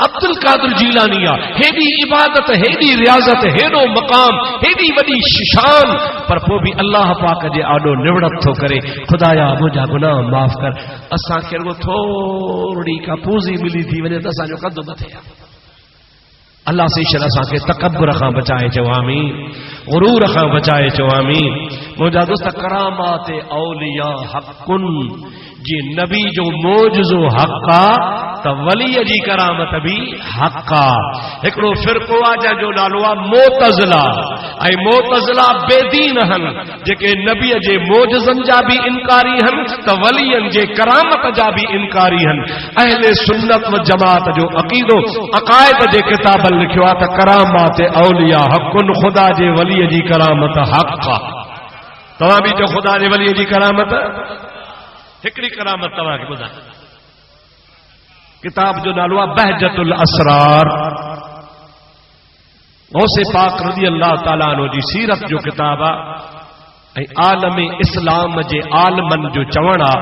अब्दुल कादिर जीलानी आ। हेडी इबादत, हेडी रियाजत, हेडो मकाम, हेडी वडी शान, पर पोइ भी अल्लाह पाक जे आडो निवड़त थो करे, खुदाया मुंहिंजा गुनाह माफ़ कर। असांखे रुगो थोड़ी का पूज़ी मिली थी वञे त असांजो कदु मथे आहे। अल्लाह सेशल असांखे तकब्बुर खां बचाए चओ आमीन, गुरूर खां बचाए चओ आमीन। मुंहिंजा दोस्त, करामात औलिया हक़ुन, जी नबी जो मोजज़ो हक़ आ त वलीअ जी करामत भी हक़ आ। हिकिड़ो फ़िरक़ो आ जंहिंजो नालो आ मोतज़िला, ऐं मोतज़िला बेदीन आहिनि, जेके नबीअ जे मोजज़नि जा भी इनकारी आहिनि त वलीअनि जे करामत जा भी इनकारी आहिनि। अहले सुन्नत व जमात जो अक़ीदो अक़ाइद जे किताबनि लिखियो आ त करामात औलिया हक़ुन, ख़ुदा जे वलीअ जी करामत हक़ आ। तव्हां भी जो ख़ुदा जे वलीअ जी करामत, हिकड़ी करामत तव्हांखे ॿुधाए, किताब जो नालो आहे बहजतुल असरार। गौसे पाक रज़ी अल्लाह ताला अन्हु जी सीरत जो किताब आहे, ऐं आलम इस्लाम जे आलमन जो चवण आहे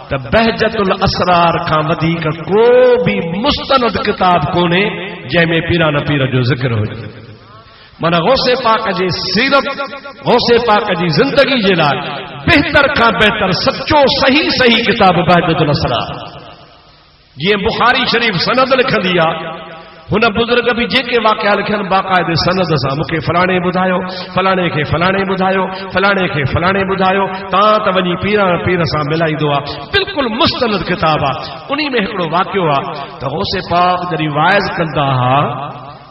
त बहजतुल असरार खां वधीक को भी मुस्तनद किताब कोन्हे जंहिंमें पीरान पीर जो ज़िक्र हुजे। माना गौसे पाक जी सीरत, गौसे पाक जी जिंदगी जे लाइ बेहतर खां बेहतर सच्चो सही सही किताब बहजतुल असरार। जीअं बुखारी शरीफ सनद लिखंदी आहे, हुन बुजुर्ग भी जेके वाक़िया लिखनि बाक़ायदे सनद सां, मूंखे फलाणे ॿुधायो, फलाणे खे फलाणे ॿुधायो, फलाणे खे फलाणे ॿुधायो, तां त वञी पीर सां मिलाईंदो आहे। बिल्कुलु मुस्तनद किताब आहे। उन में हिकिड़ो वाक़ियो आहे त गौसे पाक जॾहिं वाइज़ कंदा हुआ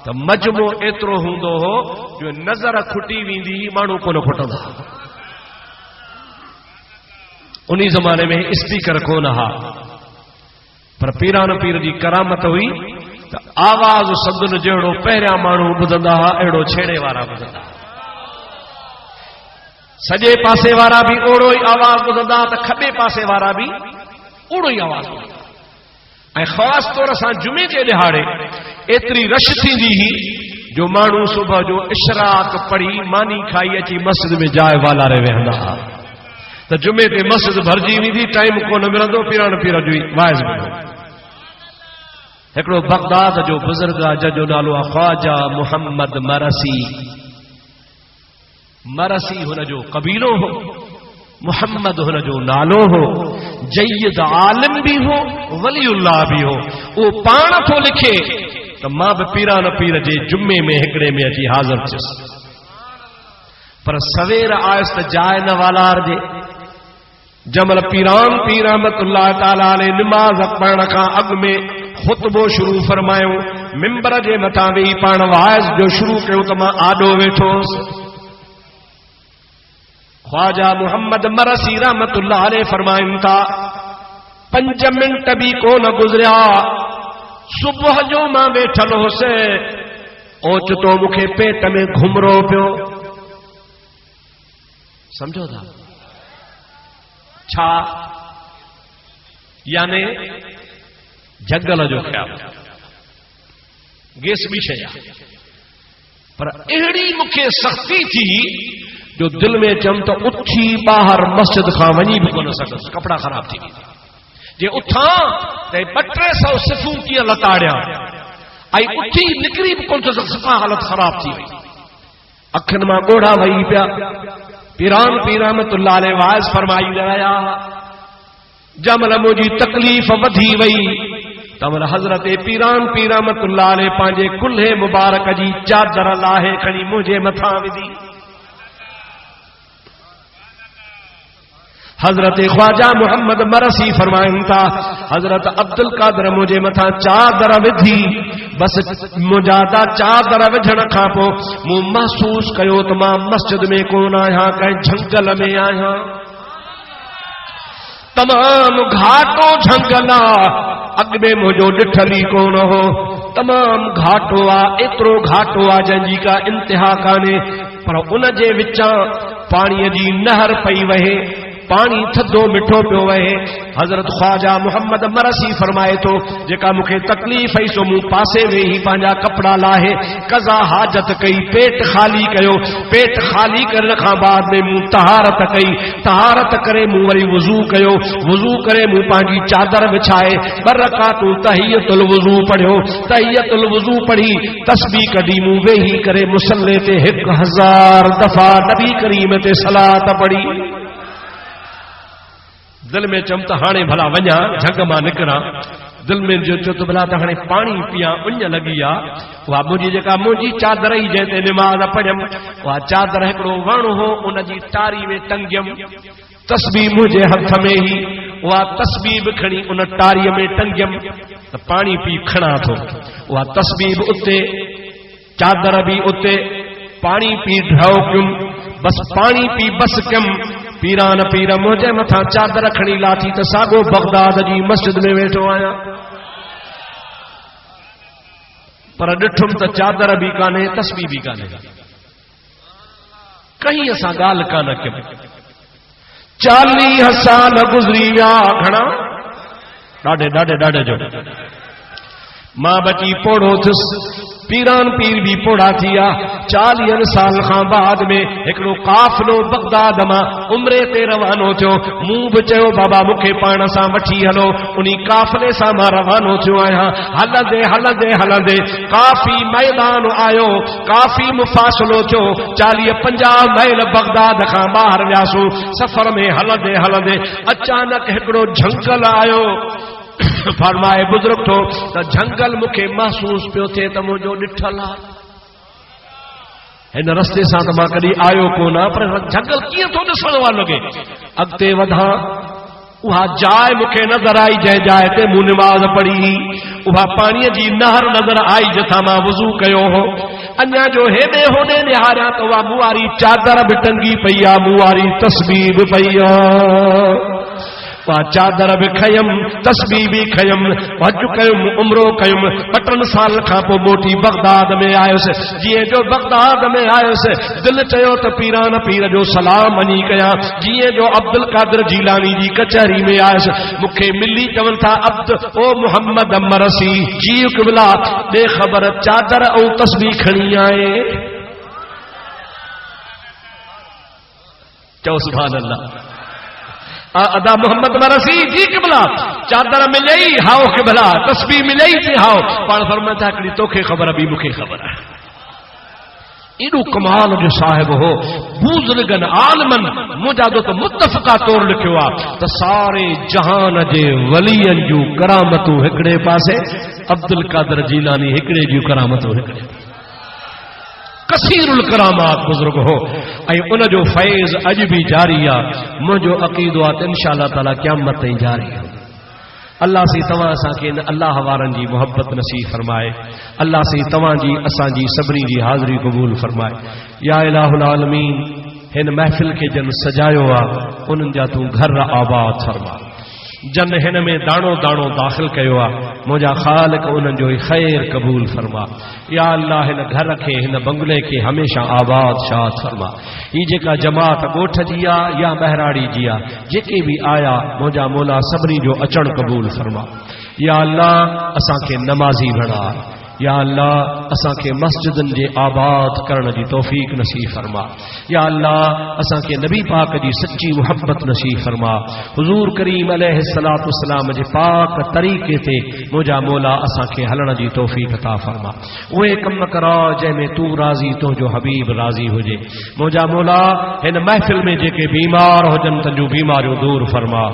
त मजमो एतिरो हूंदो हो जो नज़र खुटी वेंदी, माण्हू कोन खुटंदा। उन ज़माने में स्पीकर कोन हा, पर पीरान पीर जी करामत हुई त आवाज़ सदन जहिड़ो पहिरियां माण्हू ॿुधंदा हुआ, अहिड़ो छेड़े वारा ॿुधंदा, सॼे पासे वारा भी ओड़ो ई आवाज़ ॿुधंदा त खॿे पासे वारा भी ओड़ो ई आवाज़ ॿुधंदा। ऐं ख़ासि तौर सां जुमे जे ॾिहाड़े एतिरी रश थींदी हुई जो माण्हू सुबुह जो इशराक पढ़ी मानी खाई अची मस्जिद में जाइ वालारे वेहंदा हुआ त जुमे ते मस्जिद भरजी वेंदी, टाइम कोन मिलंदो पीरान पीर जो वाइज़ ॿुधो। हिकिड़ो बगदाद जो बुजुर्ग आहे जंहिंजो नालो आहे ख्वाजा मुहम्मद मरसी। मरसी हुनजो कबीलो हो, मुहम्मद हुनजो नालो हो, जय्यद आलिम भी हो, वलीउल्लाह भी हो। वो पाण थो लिखे त मां भी पीरान पीर जे जुमे में हिकड़े में अची हाज़िर थियुसि, पर सवेर आयुसि त जाइ न वालार जे। जमल पीरान पीर रहमतुल्लाह ताला अलैह नमाज़ पढ़ण खां अॻु में ख़ुतबो शुरू फरमायो, मिंबर जे मथां वेही पाण वाइज़ जो शुरू कयो त मां आॾो वेठोसि। ख्वाजा मुहम्मद मरसी रहमतुल्लाह अलैह फरमाइनि था 5 मिनट भी को न गुजरिया सुबह जो मां वेठल होसे ओचितो मूंखे पेट में घुमरो पियो। समझो था छा यानी जंगल जो ख्याल गैस भी शइ पर अहिड़ी मूंखे सख्ती थी जो दिल में चम तो उथी ॿाहिरि मस्जिद खां वञी भी कोन सघुसि, कपड़ा ख़राब थी वेंदा। जे उथां त 200-300 सिफ़ूं कीअं लताड़िया ऐं उथी निकिरी भी कोन थो सघां, सफ़ा हालत ख़राब थी वई। अखियुनि मां ॻोढ़ा वही पिया। पीरान पीर रहमतुल्लाह अलैह वाइज़ फरमाई रहिया जमल मुंहिंजी तकलीफ़ वधी वई तमल हज़रत पीरान पीर रहमतुल्लाह अलैह पंहिंजे कुल्हे मुबारक जी चादर लाहे खणी मुंहिंजे मथां विधी। हजरत ख्वाजा मोहम्मद मरसी फरमाइनि था हजरत अब्दुल कादर मुझे मथा चादर विधी बस मुंहिंजा चादर विझण खां पोइ मूं महसूस कयो त मां मस्जिद में कोन आहियां, कंहिं झंगल में आहियां। तमाम घाटो झंगल आहे, अॻ में मुंहिंजो ॾिठल ई कोन हो। तमाम घाटो आहे, एतिरो घाटो आहे जंहिंजी का इंतिहा कान्हे, पर उन जे विचां पाणीअ जी नहर पई वहे, पानी थधो मिठो पियो वहे। हजरत ख्वाजा मोहम्मद मरसी फरमाए थो जेका मूंखे तकलीफ़ आई सो मूं पासे वेही पंहिंजा कपड़ा लाहे कज़ा हाजत कई, पेट खाली कयो। पेट खाली करण खां बाद में मूं तहारत कई, तहारत करे मूं वरी वुज़ू कयो, वुज़ू करे मूं पंहिंजी चादर विछाए 2 रकातूं तहियतुल वुज़ू पढ़ियो। तहियतुल वुज़ू पढ़ी तस्बीह कढी मूं वेही करे मुसल्ले ते 1000 दफ़ा नबी करीम ते सलात पढ़ी। दिल में चम त हाणे भला वञा झंग मां निकिरां, दिल में जो चो त भला त हाणे पाणी पियां, उञ लॻी आहे। उहा मुंहिंजी जेका मुंहिंजी चादर ई जंहिं ते निमाज़ पढ़ियमि उहा चादर हिकिड़ो वण हो, उनजी टारी में टंगियमि। तस्बीह मुंहिंजे हथ में ही, उहा तस्बीह बि खणी उन टारीअ में टंगियमि त पाणी पी खणा थो। उहा तस्बीह बि उते, चादर बि उते, पाणी पी ढो कयुमि, बस पाणी पी बस कयुमि। पीरान पीर मुंहिंजे मथां चादर खणी लाथी त साॻो बगदाद जी मस्जिद में वेठो आहियां। पर ॾिठुमि त चादर बि कान्हे, तस्बीह बि कान्हे, कहीं असां ॻाल्हि कान कयूं। 40 साल गुज़री विया, घणा ॾाढे ॾाढे ॾाढे जो मां बची पोड़ो थियुसि, पीरान पीर भी पोड़ा थिया। 40 साल खां बाद में हिकिड़ो काफ़िलो बगदाद मां उम्रे ते रवानो थियो। मूं बि चयो बाबा मूंखे पाण सां वठी हलो, उन्ही काफ़िले सां मां रवानो थियो आहियां। हलंदे हलंदे हलंदे काफ़ी मैदान आयो, काफ़ी मुफ़ासिलो थियो। 40-50 मैल बगदाद खां ॿाहिरि वियासूं। सफ़र में हलंदे हलंदे अचानक हिकिड़ो झंगल आयो। फरमाए बुजुर्ग थो त झंगल मूंखे महसूस पियो थिए त मुंहिंजो ॾिठल आहे। हिन रस्ते सां त मां कॾहिं आयो कोन, पर झंगल कीअं थो ॾिसण वारो लॻे। अॻिते वधां, उहा जाइ मूंखे नज़र आई जंहिं जाइ ते मूं निमाज़ पढ़ी हुई। उहा पाणीअ जी नहर नज़र आई जिथां मां वुज़ू कयो हो। अञा जो हेॾे होॾे निहारियां त उहा मूं वारी चादर बि टंगी पई आहे, मूं वारी तस्बीह बि पई आहे। चादर भी खयम, तस्बीह भी खयम, हज कयुम, उमरो कयुम। 2 साल खां पोइ मोटी बगदाद में आयुसि। जीअं जो बगदाद में आयुसि दिल चयो त पीरान पीर जो सलाम वञी कयां। जीअं जो अब्दुल कादिर जीलानी जी कचहरी में आयुसि, मूंखे मिली चवनि था ओ मोहम्मद मरसी जी क़िबला ॾे ख़बर चादर ऐं तस्बीह खणी आए। चओ सुभान अल्लाह। अदा मोहम्मद मरसी जी क़िबला चादर मिलई हाओ क़िबला, तस्बीह मिलई थी हाओ। पाण फरमाए था हिकिड़ी तोखे ख़बर बि मूंखे ख़बर आहे। एॾो कमाल जो साहिब हो। बुज़ुर्गन आलमन मुंहिंजा त मुतफ़क़ा तौर लिखियो आहे त सारे जहान जे वलियन जूं करामतूं हिकिड़े पासे, अब्दुल कादिर जीलानी हिकिड़े जूं करामतूं हिकिड़े। कसीरुल करामात बुजुर्ग हो ऐं उन जो फैज़ अॼु बि जारी आहे। मुंहिंजो अक़ीदो आहे त इंशाअल्लाह ताला क़यामत ताईं जारी आहे। अल्लाह से तव्हां असांखे अल्लाह वारनि जी मोहब्बत नसीब फरमाए। अल्लाह से तव्हांजी असांजी सभिनी जी हाज़िरी क़बूल फरमाए। या इलाहुल आलमीन, हिन महफ़िल खे जन सजायो आहे उन्हनि जा तूं घर आबाद फरमा। जन हिन में दाणो दाणो दाख़िल कयो आहे मुंहिंजा ख़ालिक उन्हनि जो ख़ैर क़बूल फरमा। या अल्लाह हिन घर खे हिन बंगले खे हमेशा आबाद शाद फरमा। ही जेका जमात ॻोठ जी आहे या बहराड़ी जी आहे जेके भी आया मुंहिंजा मौला सभिनी जो अचण क़बूल फरमा। या अल्लाह असांखे नमाज़ी बणा। या अल्लाह असांखे मस्जिदन जे आबाद करण जी तौफीक नसीब फरमा। या अल्लाह असांखे नबी पाक जी सच्ची मोहब्बत नसीब फरमा। हुजूर करीम अलैहिस्सलातु वस्सलाम जे पाक तरीक़े ते मुंहिंजा मौला असांखे हलण जी तौफीक अता फरमा। उहे कम करा जंहिंमें तू राज़ी तुंहिंजो हबीब राज़ी हुजे। मुंहिंजा मौला हिन महफ़िल में जेके बीमार हुजनि तन जूं बीमारियूं दूर फरमा।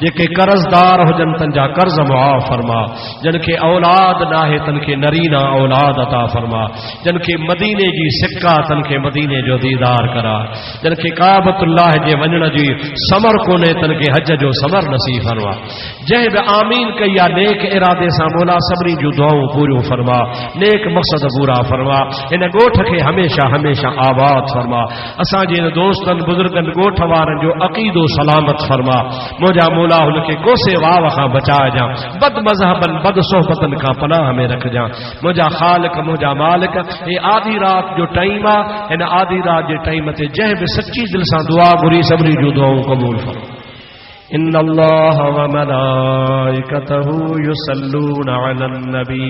जेके कर्ज़दार हुजनि तन जा कर्ज़ मुआफ़ फरमा। जिन खे औलाद नाहे तन खे नरीना औलाद अता फरमा। जिन खे मदीने जी सिक्का तन खे मदीने जो दीदार करा। जिन खे काबतुल्लाह जे वञण जी समर कोने तन खे हज जो समर नसीब फरमा। जंहिं बि आमीन कई आहे नेक इरादे सां मौला सभिनी जूं दुआऊं पूरियूं फरमा। नेक मक़सद पूरा फरमा। इन ॻोठ खे हमेशा हमेशा आबाद फरमा। असांजे इन दोस्तनि बुज़ुर्गनि ॻोठ वारनि जो अक़ीदो सलामत फरमा। मुंहिंजा मौला हुनखे कोसे वाव खां बचाइजां। बद मज़हबन बद सोहबतन खां पनाह में रखजां। मुंहिंजा ख़ालिक मुंहिंजा मालिक हे आधी रात जो टाइम आहे। हिन आधी रात जे टाइम ते जंहिं बि सच्ची दिलि सां दुआ घुरी सभिनी जूं दुआऊं क़बूल फरमा। इन्न अल्लाह व मलाइकतहू युसल्लूना अलन नबी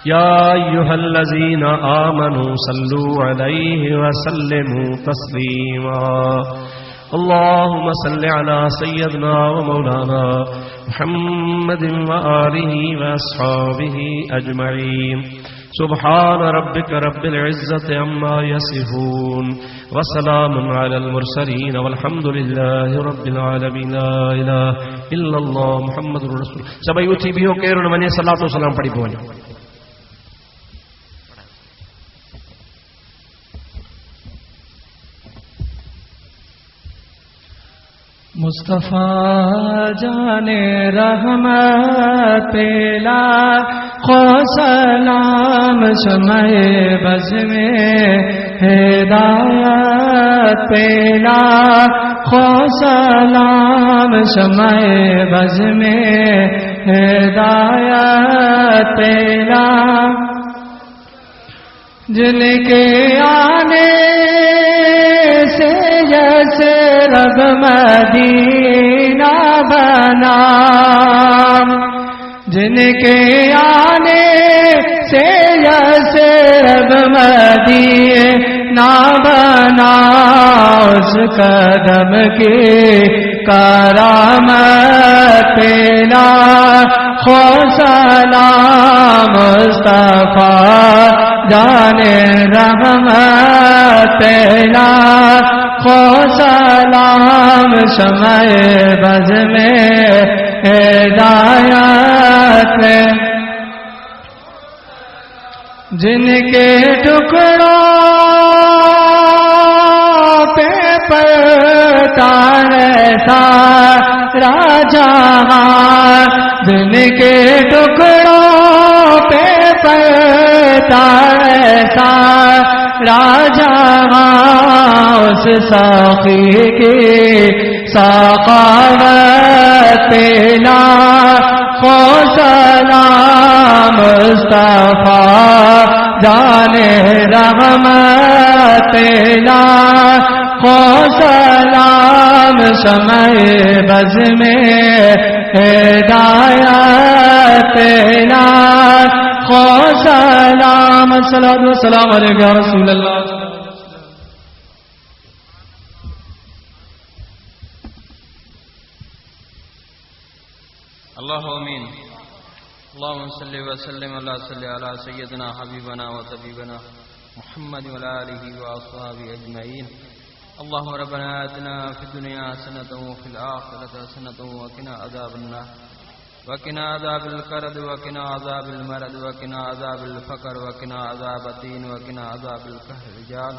या अय्युहल्लज़ीना आमनू सल्लू अलैहि व सल्लिमू तस्लीमा। اللهم صل على سيدنا ومولانا محمد وآله وأصحابه أجمعين سبحان ربك رب العزة عما يصفون وسلام على المرسلين والحمد لله رب العالمين لا إله إلا الله محمد رسول سبھی اٹھی بھی ہو کہرون منی صلاۃ و سلام پڑھی پونے मुस्तफ़ा जाने रहमत पेला खो सलाम शमए बज़ में हिदायत पेला खो सलाम शमए बज़ में हिदायत पेला जिनके आने से जैसे रब मदीना बना जिनके आने से जैसे रब मदीना बना उस कदम की करामत पेला खो सलाम मुस्तफा जाने रहमत पेला खो सलाम शमए बज़ में हिदायत जिनके टुकड़ों पे पड़ता सारा जहां जिनके टुकड़ों पे पड़ता सारा जहां उस साक़ी की सखावत पेला खो सलाम मुस्तफा जाने रहमत पेला खो सलाम शमए बज़ में हिदायत पेला खो सलाम सलाम अलैका या रसूल अल्लाह। अल्लाहु आमीन। अल्लाहुम्मा सल्लि व सल्लिम अला सय्यिदना हबीबना व तबीबना मुहम्मद व अला आलिहि व अस्हाबिहि अजमईन। अल्लाहुम्मा रब्बना आतिना फिद दुनिया हसनतन व फिल आखिरति हसनतन व क़िना अज़ाबन नार व क़िना अज़ाबिल क़र्द व क़िना अज़ाबिल मरद व क़िना अज़ाबिल फ़क़र व क़िना अज़ाबद्दीन व क़िना अज़ाबिल क़हर रिजाल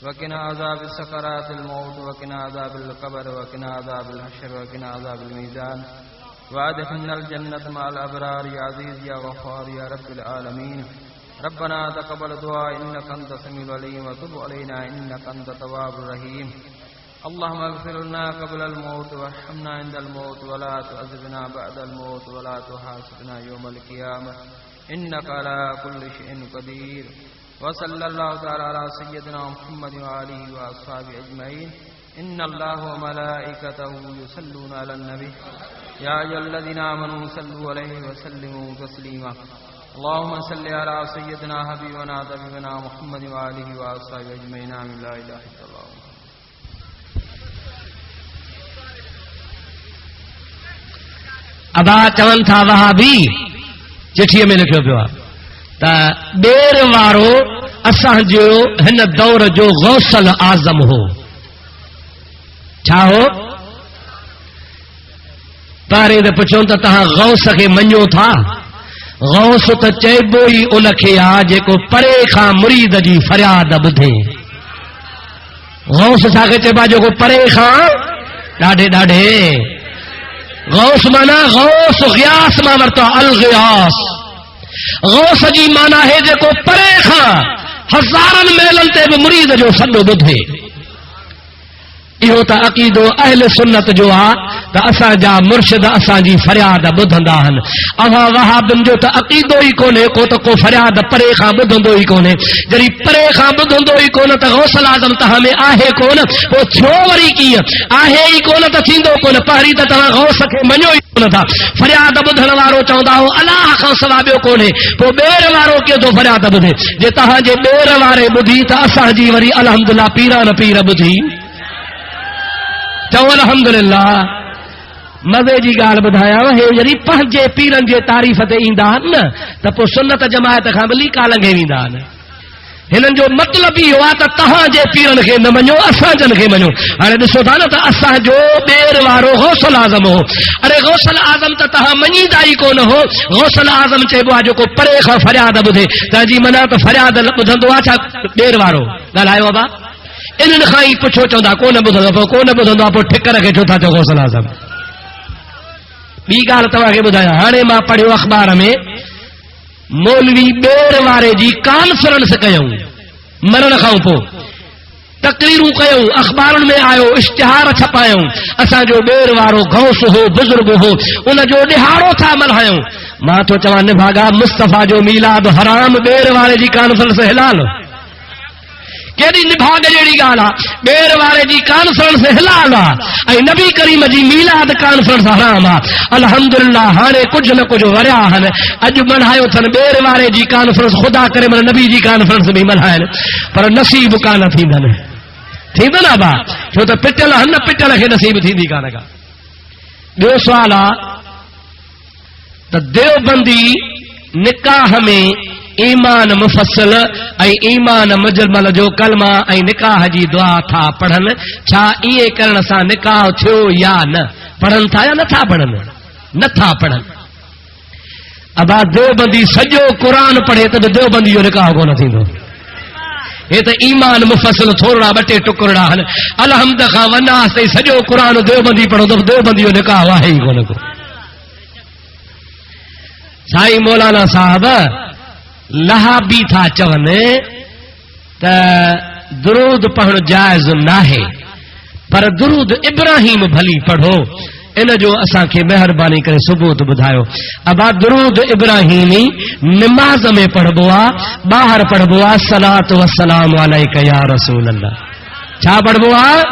व क़िना अज़ाबिस सकरातिल मौत व क़िना अज़ाबिल क़ब्र व क़िना अज़ाबिल हश्र व क़िना अज़ाबिल मीज़ान वादखिलनल जन्नत मअल अबरार या अज़ीज़ या गफ़्फ़ार या रब्बिल आलमीन। रब्बना तक़ब्बल दुआ इन्नका अंतस समीउल अलीम व तुब अलैना इन्नका अंतत तव्वाबुर रहीम। اللهم اغفر لنا قبل الموت وارحمنا عند الموت ولا تعذبنا بعد الموت ولا تحاسبنا يوم القيامة إنك على كل شيء قدير. وصلى الله تعالى على سيدنا محمد وآله وأصحابه أجمعين. إن الله وملائكته يصلون على النبي يا أيها الذين آمنوا صلوا عليه وسلموا تسليما. اللهم صل على سيدنا حبيبنا طبيبنا محمد وآله وأصحابه أجمعين. آمين. لا إله إلا الله. अबा चवनि था वहाबी चिठीअ में लिखियो पियो आहे त ॿेर वारो असांजो हिन दौर जो गौसल आज़म हो। छा हो? पहिरीं त पुछूं त तव्हां गौस खे मञो था? गौस त चइबो ई उनखे आहे जेको परे खां मुरीद जी फरियाद ॿुधे। गौस छाखे चइबो आहे? जेको परे खां ॾाढे ॾाढे। गौस माना गौस गियास मां वरतो अल गियास। गौस जी माना है जेको परे खां हज़ारनि मेलनि ते बि मुरीद जो सॾु ॿुधे। इहो त अक़ीदो अहल सुन्नत जो आहे त असांजा मुर्शिद असांजी फरियाद ॿुधंदा आहिनि। अवां वहाबिन जो त अक़ीदो ई कोन्हे को त को फरियाद परे खां ॿुधंदो ई कोन्हे। जॾहिं परे खां ॿुधंदो ई कोन त गौसल आज़म तव्हां में आहे कोन, पोइ थियो वरी कीअं? आहे ई कोन त थींदो कोन। पहिरीं त तव्हां गौस खे मञो ई कोन था। फरियाद ॿुधण वारो चवंदा हो अलाह खां सवाइ ॿियो कोन्हे। पोइ ॿेर वारो कीअं थो फरियाद ॿुधे? जे तव्हांजे ॿेर वारे ॿुधी त असांजी वरी अलहमदुलिल्लाह पीरान पीर ॿुधी। चओ अल्हम्दुलिल्लाह। मज़े जी ॻाल्हि ॿुधायांव, हे जॾहिं पंहिंजे पीरनि जे तारीफ़ ते ईंदा आहिनि न त पोइ सुन्नत जमायत खां बि लीका लंघे वेंदा आहिनि। हिननि जो मतिलबु इहो आहे त तव्हांजे पीरनि खे न मञो, असांजनि खे मञो। हाणे ॾिसो था न त असांजो ॿेर वारो गौसल आज़म हो। अरे गौसल आज़म त तव्हां मञींदा ई कोन हो। गौसल आज़म चइबो आहे जेको परे खां फरियाद ॿुधे। तव्हांजी मना त फरियाद ॿुधंदो आहे छा ॿेर वारो? ॻाल्हायो बाबा। इन्हनि खां ई पुछो, चवंदा कोन ॿुधंदो। पोइ कोन ॿुधंदो आहे, पोइ ठिकर खे छो था चओ गौसल आज़म? ॿी ॻाल्हि तव्हांखे ॿुधायां। हाणे मां पढ़ियो अख़बार में मौलवी ॿेर वारे जी कॉन्फ्रेंस कयूं मरण खां पोइ, तकरीरूं कयूं, अख़बारुनि में आयो, इश्तिहार छपायूं। असांजो ॿेर वारो गौस हो, बुज़ुर्ग हो, उनजो ॾिहाड़ो था मल्हायूं। मां थो चवां निभागा मुस्तफ़ा जो मीलाद हराम, ॿेर वारे जी कॉन्फ्रेंस हिलाल। केॾी निभाग जहिड़ी ॻाल्हि आहे। ॿेर वारे जी कॉन्फ्रेंस हिलाल आहे ऐं नबी करीम जी मीलाद कॉन्फ्रेंस हराम आहे। अल्हम्दुलिल्लाह हाणे कुझु न कुझु वरिया आहिनि। अॼु मल्हायो अथनि ॿेर वारे जी कॉन्फ्रेंस, ख़ुदा करे मन नबी जी कॉन्फ्रेंस बि मल्हाइनि, पर नसीब कान थींदनि। थींदनि अबा? छो त पिटल आहिनि न, पिटल खे नसीब थींदी कान का। ॿियो सुवाल आहे त देवबंदी निकाह में ईमान मुफ़स्सिल ऐं ईमान मुजमल जो कलमा ऐं निकाह जी दुआ था पढ़नि। छा इहे करण सां निकाह थियो या न? पढ़नि था या नथा पढ़नि? नथा पढ़नि। अबा देवबंदी सॼो क़ुरान पढ़े त बि देवबंदी जो निकाह कोन थींदो। हे त ईमान मुफ़स्सिल थोरा ॿ टे टुकड़ा आहिनि। अलहमद खां वनास ताईं सॼो क़ुरान देवबंदी पढ़ंदो, देवबंदी जो निकाह आहे ई कोन को। साईं मौलाना साहब लहाबी था चवनि त दुरूद पढ़णु जाइज़ नाहे, पर दुरूद इब्राहिम भली पढ़ो। इन जो असांखे महिरबानी करे सबूत ॿुधायो। अबा दुरूद इब्राहिमी निमाज़ में पढ़बो आहे, ॿाहिरि पढ़बो आहे सलात वसलाम अलैका या रसूल अल्लाह। छा पढ़बो आहे?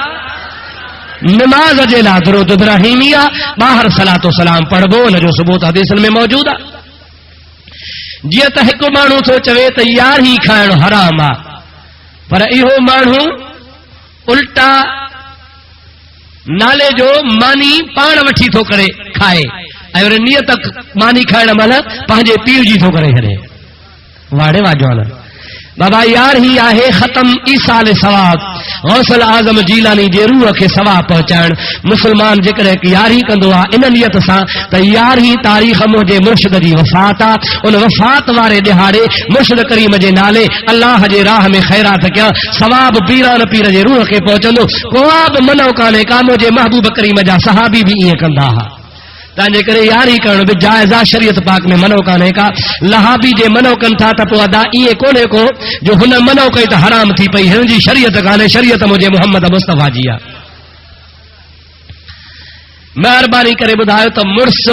निमाज़ जे लाइ दुरूद इब्राहिमी आहे, ॿाहिरि सलात वसलाम पढ़बो। इन जो सबूत हदीसनि में मौजूदु आहे। जीअं त हिकु माण्हू थो चवे त यारही खाइणु हराम आहे, पर इहो माण्हू उल्टा नाले जो मानी पाण वठी थो करे खाए ऐं वरी नियत मानी खाइण महिल पंहिंजे पीउ जी थो करे छॾे। वाड़े वाजवान बाबा यारही आहे ख़तम ईसाल सवाब, गौसल आज़म जीलानी जे रूह खे सवाब पहुचाइण। मुस्लमान जेकॾहिं यारही कंदो आहे इन नियत सां त यारही तारीख़ मुंहिंजे मुर्शिद जी वफ़ात आहे, उन वफ़ात वारे ॾिहाड़े मुर्शिद करीम जे नाले अल्लाह जे राह में ख़ैरात कयां, सवाब पीरान पीर जे रूह खे पहुचंदो। को बि मनो कान्हे का। मुंहिंजे महबूब करीम जा सहाबी बि ईअं कंदा हुआ। तंहिंजे करे यारी करण बि जाइज़ आहे, शरीयत पाक में मनो कान्हे का। लहाबी जे मनो कनि था त पोइ अदा ईअं कोन्हे को जो हुन मनो कई त हराम थी पई। हिन जी शरीयत कान्हे, शरीयत मुंहिंजे मोहम्मद मुस्तफ़ा जी आहे। मेहरबानी करे ॿुधायो त मुड़स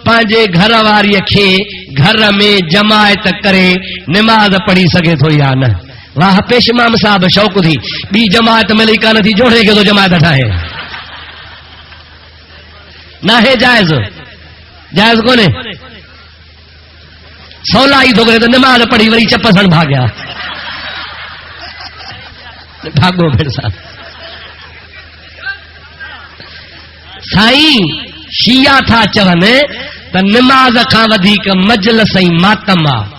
पंहिंजे घर वारीअ खे घर में जमायत करे निमाज़ पढ़ी सघे थो या न? वाह पेश इमाम साहब शौक़ थी ॿी जमायत मिली कान थी जोड़े के तो जमायत ठाहे ना है जायज़ जायज़ कोने सौला ही थो करे तो निमाज़ पढ़ी वरी चप सन भाग्या भागो फिर सा साईं शिया था चवनि त निमाज़ खां वधीक मजलिस ऐं मातम आहे।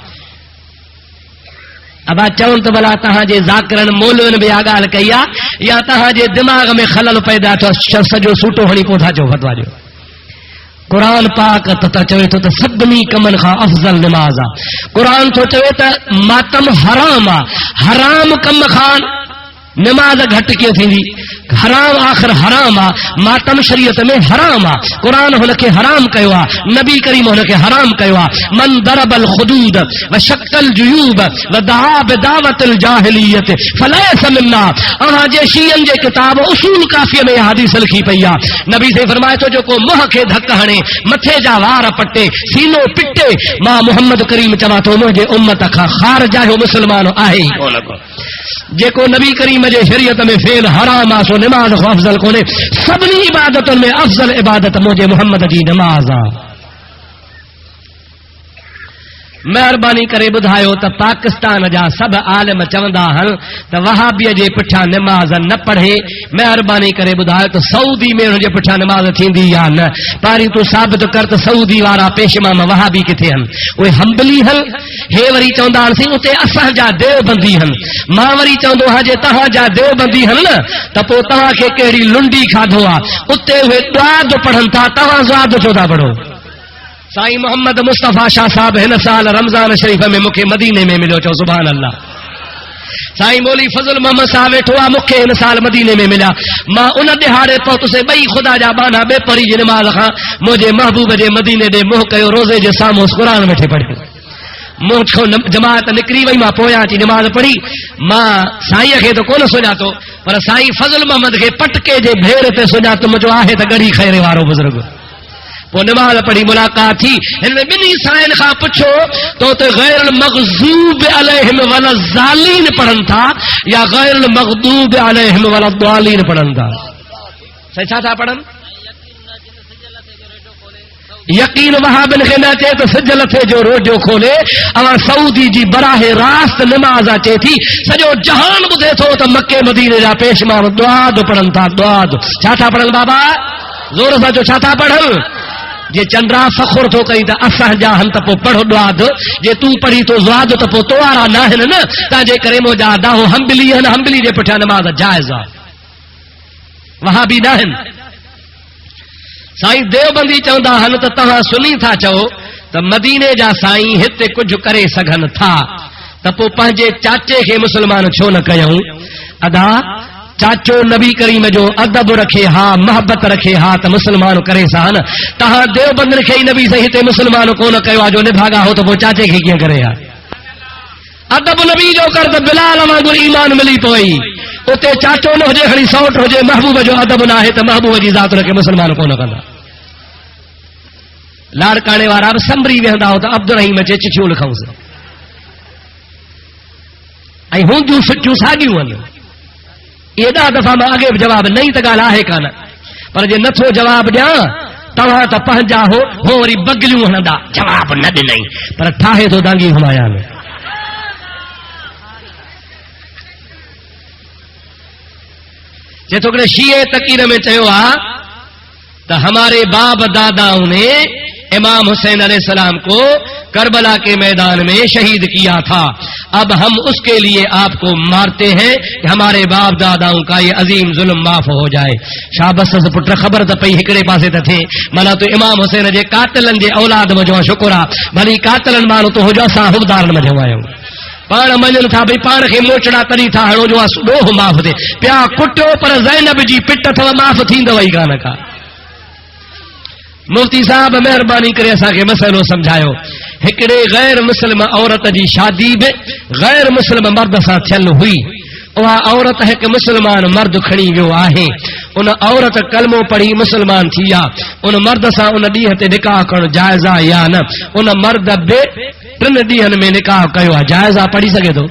अब चवनि त भला तव्हांजे ज़ाकिरनि मौलवियुनि बि इहा ॻाल्हि कई आहे या तव्हांजे दिमाग़ में खलल पैदा थियो सॼो सूटो हणी पोइ था चओ फतवा ॾियो। क़ुरान पाक त चवे थो त सभिनी कमनि खां अफ़ज़ल निमाज़ आहे। क़ुरान थो चवे त मातम हराम आहे। हराम कम खां निमाज़ घटि कीअं थींदी? हराम आख़िर हराम आहे। मातम शरीयत में हराम आहे। क़ुरान हुनखे हराम कयो आहे। नबी करीम हुनखे हराम कयो आहे। मन दरबल खुदूद व शक्कल जुयूब व दआ बिदावतिल जाहिलियत फलैस मिन्ना। अवांजे शियन जे किताब उसूल काफिया में हदीस लिखी पई आहे। नबी से फरमाए थो जेको मुंह खे धक हणे मथे जा वार पटे सीनो पिटे मां मोहम्मद करीम चवां थो मुंहिंजे उम्मत खां ख़ारिज आहे मुस्लमान आहे ई कोन को। जेको नबी करीम जे शरीयत में फेल हराम आहे सो निमाज़ खां अफ़ज़ल कोन्हे। सभिनी इबादतुनि में अफ़ज़ल इबादत मुंहिंजे मोहम्मद जी निमाज़ आहे। मेहरबानी करे ॿुधायो त पाकिस्तान जा सभु आलिम चवंदा आहिनि त वहाबीअ जे पुठियां निमाज़ न पढ़े। मेहरबानी करे ॿुधायो त सऊदी में हुन जे पुठियां निमाज़ थींदी या न? पहिरीं तूं साबित कर त सऊदी वारा पेशमाम वहाबी किथे आहिनि? उहे हंबली आहिनि। हे वरी चवंदा आहिनि उते असांजा देवबंदी आहिनि। मां वरी चवंदो आहियां जे तव्हांजा देवबंदी आहिनि न त पोइ तव्हांखे कहिड़ी लुंडी खाधो आहे। उते उहे दुआद पढ़नि था, तव्हां ज़ुआद छो था पढ़ो? साईं मोहम्मद मुस्तफ़ा शाह साहब हिन साल रमज़ान शरीफ़ में मूंखे मदीने में मिलियो। चओ सुभान अल्लाह। साईं मौली फज़ल मोहम्मद साहब वेठो आहे, मूंखे हिन साल मदीने में मिलिया। मां उन ॾिहाड़े पहुतुसि ॿई ख़ुदा जा बाना बेपरी जी निमाज़ खां मुंहिंजे महबूब जे मदीने ॾे मुंहुं कयो, रोज़े जे साम्हूं क़ुरान वेठे पढ़ियो। मुंहुं छो जमात निकिरी वई, मां पोयां अची निमाज़ पढ़ी। मां साईं खे त कोन सुञातो पर साईं फज़ल मोहम्मद खे पटके जे भेर ते सुञातो। मुंहिंजो आहे त गड़ी खैरे वारो बुज़ुर्ग। पोइ निमाज़ पढ़ी मुलाक़ात थी। हिन ॿिन्ही साईं खां पुछो तो त गैर मग़ज़ूब अलैहिम वला ज़ालीन पढ़नि था या गैर मग़दूब अलैहिम वला ज़ालीन पढ़नि था? साईं छा था पढ़नि? यकीन वहाबिन खे न अचे त सिज लथे जो रोडियो खोले। अवां सऊदी जी बराहे रास्त निमाज़ अचे थी। सॼो जहान ॿुधे थो त मके मदीने जा पेशमा दुआद पढ़नि था। दुआद छा था पढ़नि बाबा? ज़ोर सां चओ छा था पढ़नि? जे चंद्रा फ़खुर थो कई त असांजा हन त पोइ पढ़ो दुआद। जे तूं पढ़ी तो ज़ुआद त पोइ तोवारा न आहिनि न। तव्हांजे करे मुंहिंजा दाहो हंबली आहिनि। हंबली जे पुठियां निमाज़ जाइज़ आहे, वहाबी न आहिनि। साईं देवबंदी चवंदा आहिनि त तव्हां सुनी था चओ त मदीने जा साईं हिते कुझु करे सघनि था त पोइ पंहिंजे चाचे खे मुस्लमान छो न कयूं? अदा चाचो नबी करीम जो अदब रखे हा, मोहब्बत रखे हा त मुस्लमान करे सा न। तव्हां देवबंदनि खे ई नबी से हिते मुस्लमान कोन कयो आहे जो निभागा हो त पोइ चाचे खे कीअं करे हा? अदब नबी जो कर त बिलाल वांगुरु ईमान मिली पई। उते चाचो न हुजे खणी सौट हुजे, महबूब जो अदब न आहे त महबूब जी ज़ात खे मुस्लमान कोन कंदा। लाड़काणे वारा बि संभरी वेहंदा हो त अब्दुल रहीम चे चिठियूं लिखूंसि ऐं हूंदियूं फिटियूं साॻियूं आहिनि। इहे 10 दफ़ा मां अॻे बि जवाब नई त ॻाल्हि आहे कान, पर जे नथो जवाब ॾियां तव्हां त पंहिंजा हो वरी बगलियूं हणंदा। जवाब न ॾिनई पर ठाहे थो दांगी घुमाया में। जेतो शीए तकीर में चयो आहे त हमारे बाप दादाओं ने इमाम हुसैन अलैहिस्सलाम को करबला के मैदान में शहीद किया था। अब हम उसके लिए आपको मारते हैं कि हमारे बाप दादाओं का ये अजीम जुल्म माफ हो जाए। शाबस पुट खबर त पई हिकड़े पासे त थे माना तो इमाम हुसैन जे कातिलन जे औलाद मजो शुक्र आहे। भली कातिलन माण्हू तो हुजो असां हुबदारन मजो आहियूं। पाण मञनि था भई पाण खे मोचड़ा तरी था हणो जो ॾोह माफ़ थिए। पिया कुटियो पर ज़ैनब जी पिट अथव माफ़ थींदव ई कान का। मुफ्ती साहब मेहरबानी करे असांखे मसइलो समझायो। हिकिड़े गैर मुस्लिम औरत जी शादी बि गैर मुस्लिम मर्द सां थियल हुई। उहा औरत हिकु मुस्लमान मर्द खणी वियो आहे, उन औरत कलमो पढ़ी मुस्लमान थी आहे, उन मर्द सां उन ॾींहं ते निकाह करणु जाइज़ आहे या न? उन मर्द बि 3 ॾींहंनि में निकाह कयो आहे, जाइज़ आहे, पढ़ी सघे थो?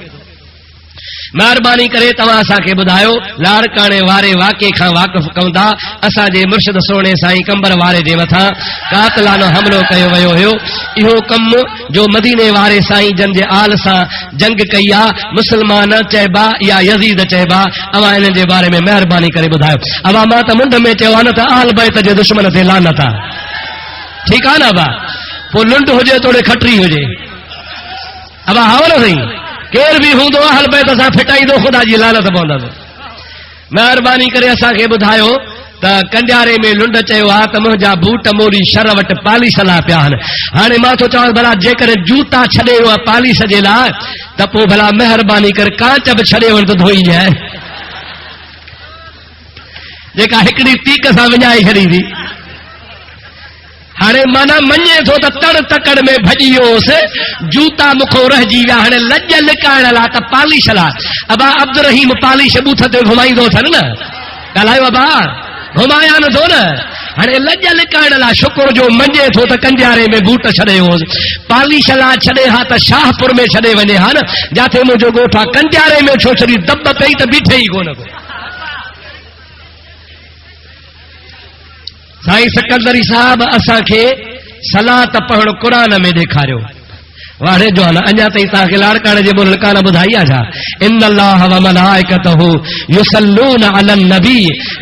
महिरबानी करे तव्हां असांखे ॿुधायो, लाड़काणे वारे वाक़े खां वाक़िफ़ कयूं था। असांजे मुर्शिद सोणे साईं कंबर वारे जे मथां कातलानो हमिलो कयो वियो हुयो। इहो कमु जो मदीने वारे साईं जन जे आल सां जंग कई आहे, मुस्लमान चइबा या यज़ीद चइबा, अवां इन्हनि जे बारे में महिरबानी करे ॿुधायो। अवां मां त मुंड में चयो आहे न त आल बैत जे दुश्मन ते लानत आहे, ठीकु आहे न? अबा पोइ लुंड हुजे थोड़ी खटरी हुजे, अबा हाओ न साईं, केर भी हूंदो अहल बैत सां फिटाईंदो, ख़ुदा जी लानत पवंदसि। महिरबानी करे असांखे ॿुधायो त कंडियारे में लुंड चयो आहे त मुंहिंजा बूट मोरी शर वटि पालिश लाइ पिया आहिनि। हाणे मां थो चवां भला जेकर जूता छॾे वियो आहे पालिश जे लाइ त पोइ भला महिरबानी करे कांच बि छॾे वञ त धोई जाए, जेका हिकिड़ी तीक सां विञाए छॾींदी। हाणे माना मञे थो त तड़ तकड़ में भॼी वियोसि, जूता मूंखो रहिजी विया, हाणे लॼ लिकाइण लाइ त पालिश लाइ अबा अब्दुल रहीम पालिश बूथ ते घुमाईंदो अथनि न, ॻाल्हायो अबा, घुमाया नथो न। हाणे लॼ लिकाइण लाइ शुक्र जो मञे थो त कंडियारे में बूट छॾे वियोसि, पालिश लाइ छॾे हा त शाहपुर में छॾे वञे हा न, जिथे मुंहिंजो ॻोठ आहे। कंडियारे में छो छॾी, दॿ पई त बीठे ई कोन को। साईं सिकंदरी साहब असांखे सलात पढ़णु क़ुर में ॾेखारियो, वारे जो आहे न। अञा ताईं तव्हांखे लाड़काणे जे मुल्क न ॿुधाई आहे छा? इन्न अल्लाह व मलाइकतहू युसल्लून अलन नबी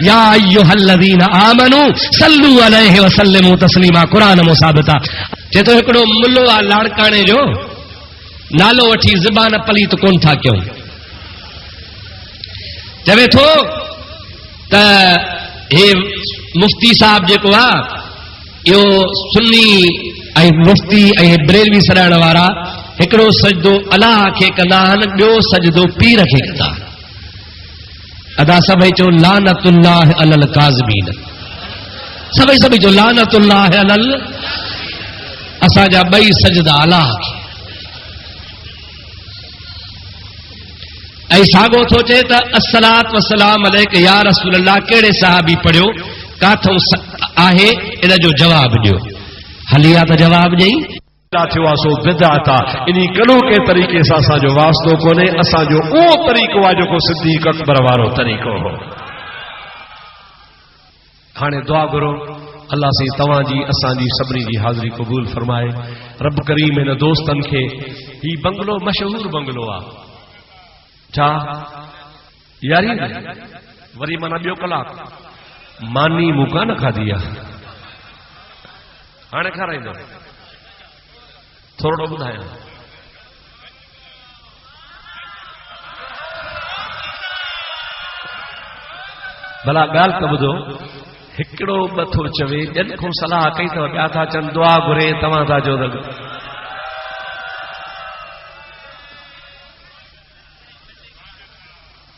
या अय्युहल्लज़ीन आमनू सल्लू अलैहि व सल्लिमू तस्लीमा, क़ुर में साबित आहे। चए थो हिकिड़ो मुल्लो आहे लाड़काणे जो, नालो वठी ज़बान पलीत कोन था कयूं, चवे थो त हे मुफ्ती साहब जेको आहे इहो सुन्नी ऐं मुफ्ती ऐं बरेलवी सॾाइण वारा हिकिड़ो सजदो अलाह खे कंदा आहिनि, ॿियो सजदो पीर खे कंदा आहिनि। अदा सभई चओ लानतुल्लाह अलल काज़मीन, सभई चओ लानतुल्लाह अलल, असांजा ॿई सजदा अलाह खे। ऐं साॻो थो चए त अस्सलात वसलाम अलैक या रसूल अल्लाह, कहिड़े साहबी पढ़ियो, काथों आहे, इन जो जवाब ॾियो। हली आहे त जवाब ॾेई थियो आहे सो बिदअत आहे। इन कनो के तरीक़े सां असांजो वास्तो कोन्हे, असांजो उहो तरीक़ो आहे जेको सिद्दीक़ अकबर वारो तरीक़ो हो। हाणे दुआ घुरो अल्लाह से तव्हांजी असांजी सभिनी जी हाज़िरी क़बूल फरमाए। रब करीम हिन दोस्तनि खे, ही बंगलो मशहूर बंगलो आहे छा यारी, वरी माना ॿियो कलाक मानी मूंखां न खाधी आहे, हाणे खाराईंदो, थोरो ॿुधायां। भला ॻाल्हि त ॿुधो, हिकिड़ो ॿ थो चवे, ॼन खां सलाह कई अथव, ॿिया था चवनि दुआ घुरे, तव्हां था चओ त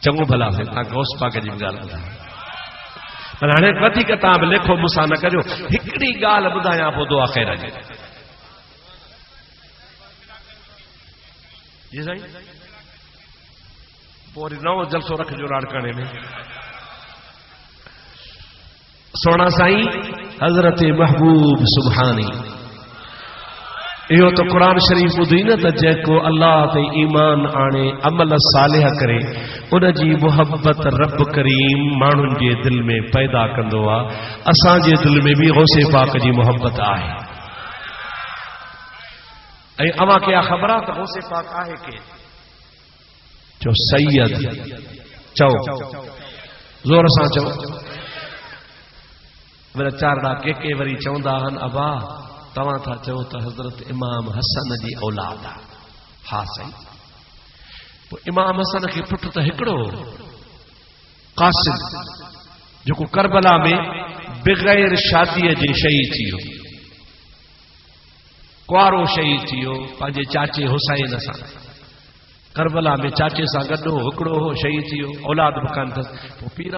चङो भला थे, तव्हां गौस पाक जी बि ॻाल्हि ॿुधायो। पर हाणे वधीक तव्हां बि लेखो मूंसां न कजो, हिकिड़ी ॻाल्हि ॿुधायां पोइ दुआ ख़ैर जी। जी साईं, पोइ वरी नओं जलसो रखिजो लाड़काणे में। सोना साईं हज़रत महबूब सुभानी, इहो तो कुरान शरीफ ॿुधी न त जेको अल्लाह ते ईमान आणे अमल सालिह करे, उन जी मुहब्बत रब करीम माण्हुनि जे दिल में पैदा कंदो आहे। असांजे दिल में भी गौसे पाक जी मुहब्बत आहे। ऐं अवां खे ख़बर आहे त गौसे पाक आहे के? चओ सैयद, चओ ज़ोर सां चओ। वरी चारड़ा के वरी चवंदा आहिनि अबा तव्हां था चओ त हज़रत इमाम हसन जी औलाद आहे। हा साईं, पोइ इमाम हसन खे पुटु त हिकिड़ो कासिम, जेको करबला में बग़ैर शादीअ जे शहीद थी वियो, कुआरो शहीद थी वियो पंहिंजे चाचे हुसैन सां। करबला में चाचे सां गॾु हिकिड़ो हो शहीद थी वियो, औलाद बि कान अथसि। पोइ पीर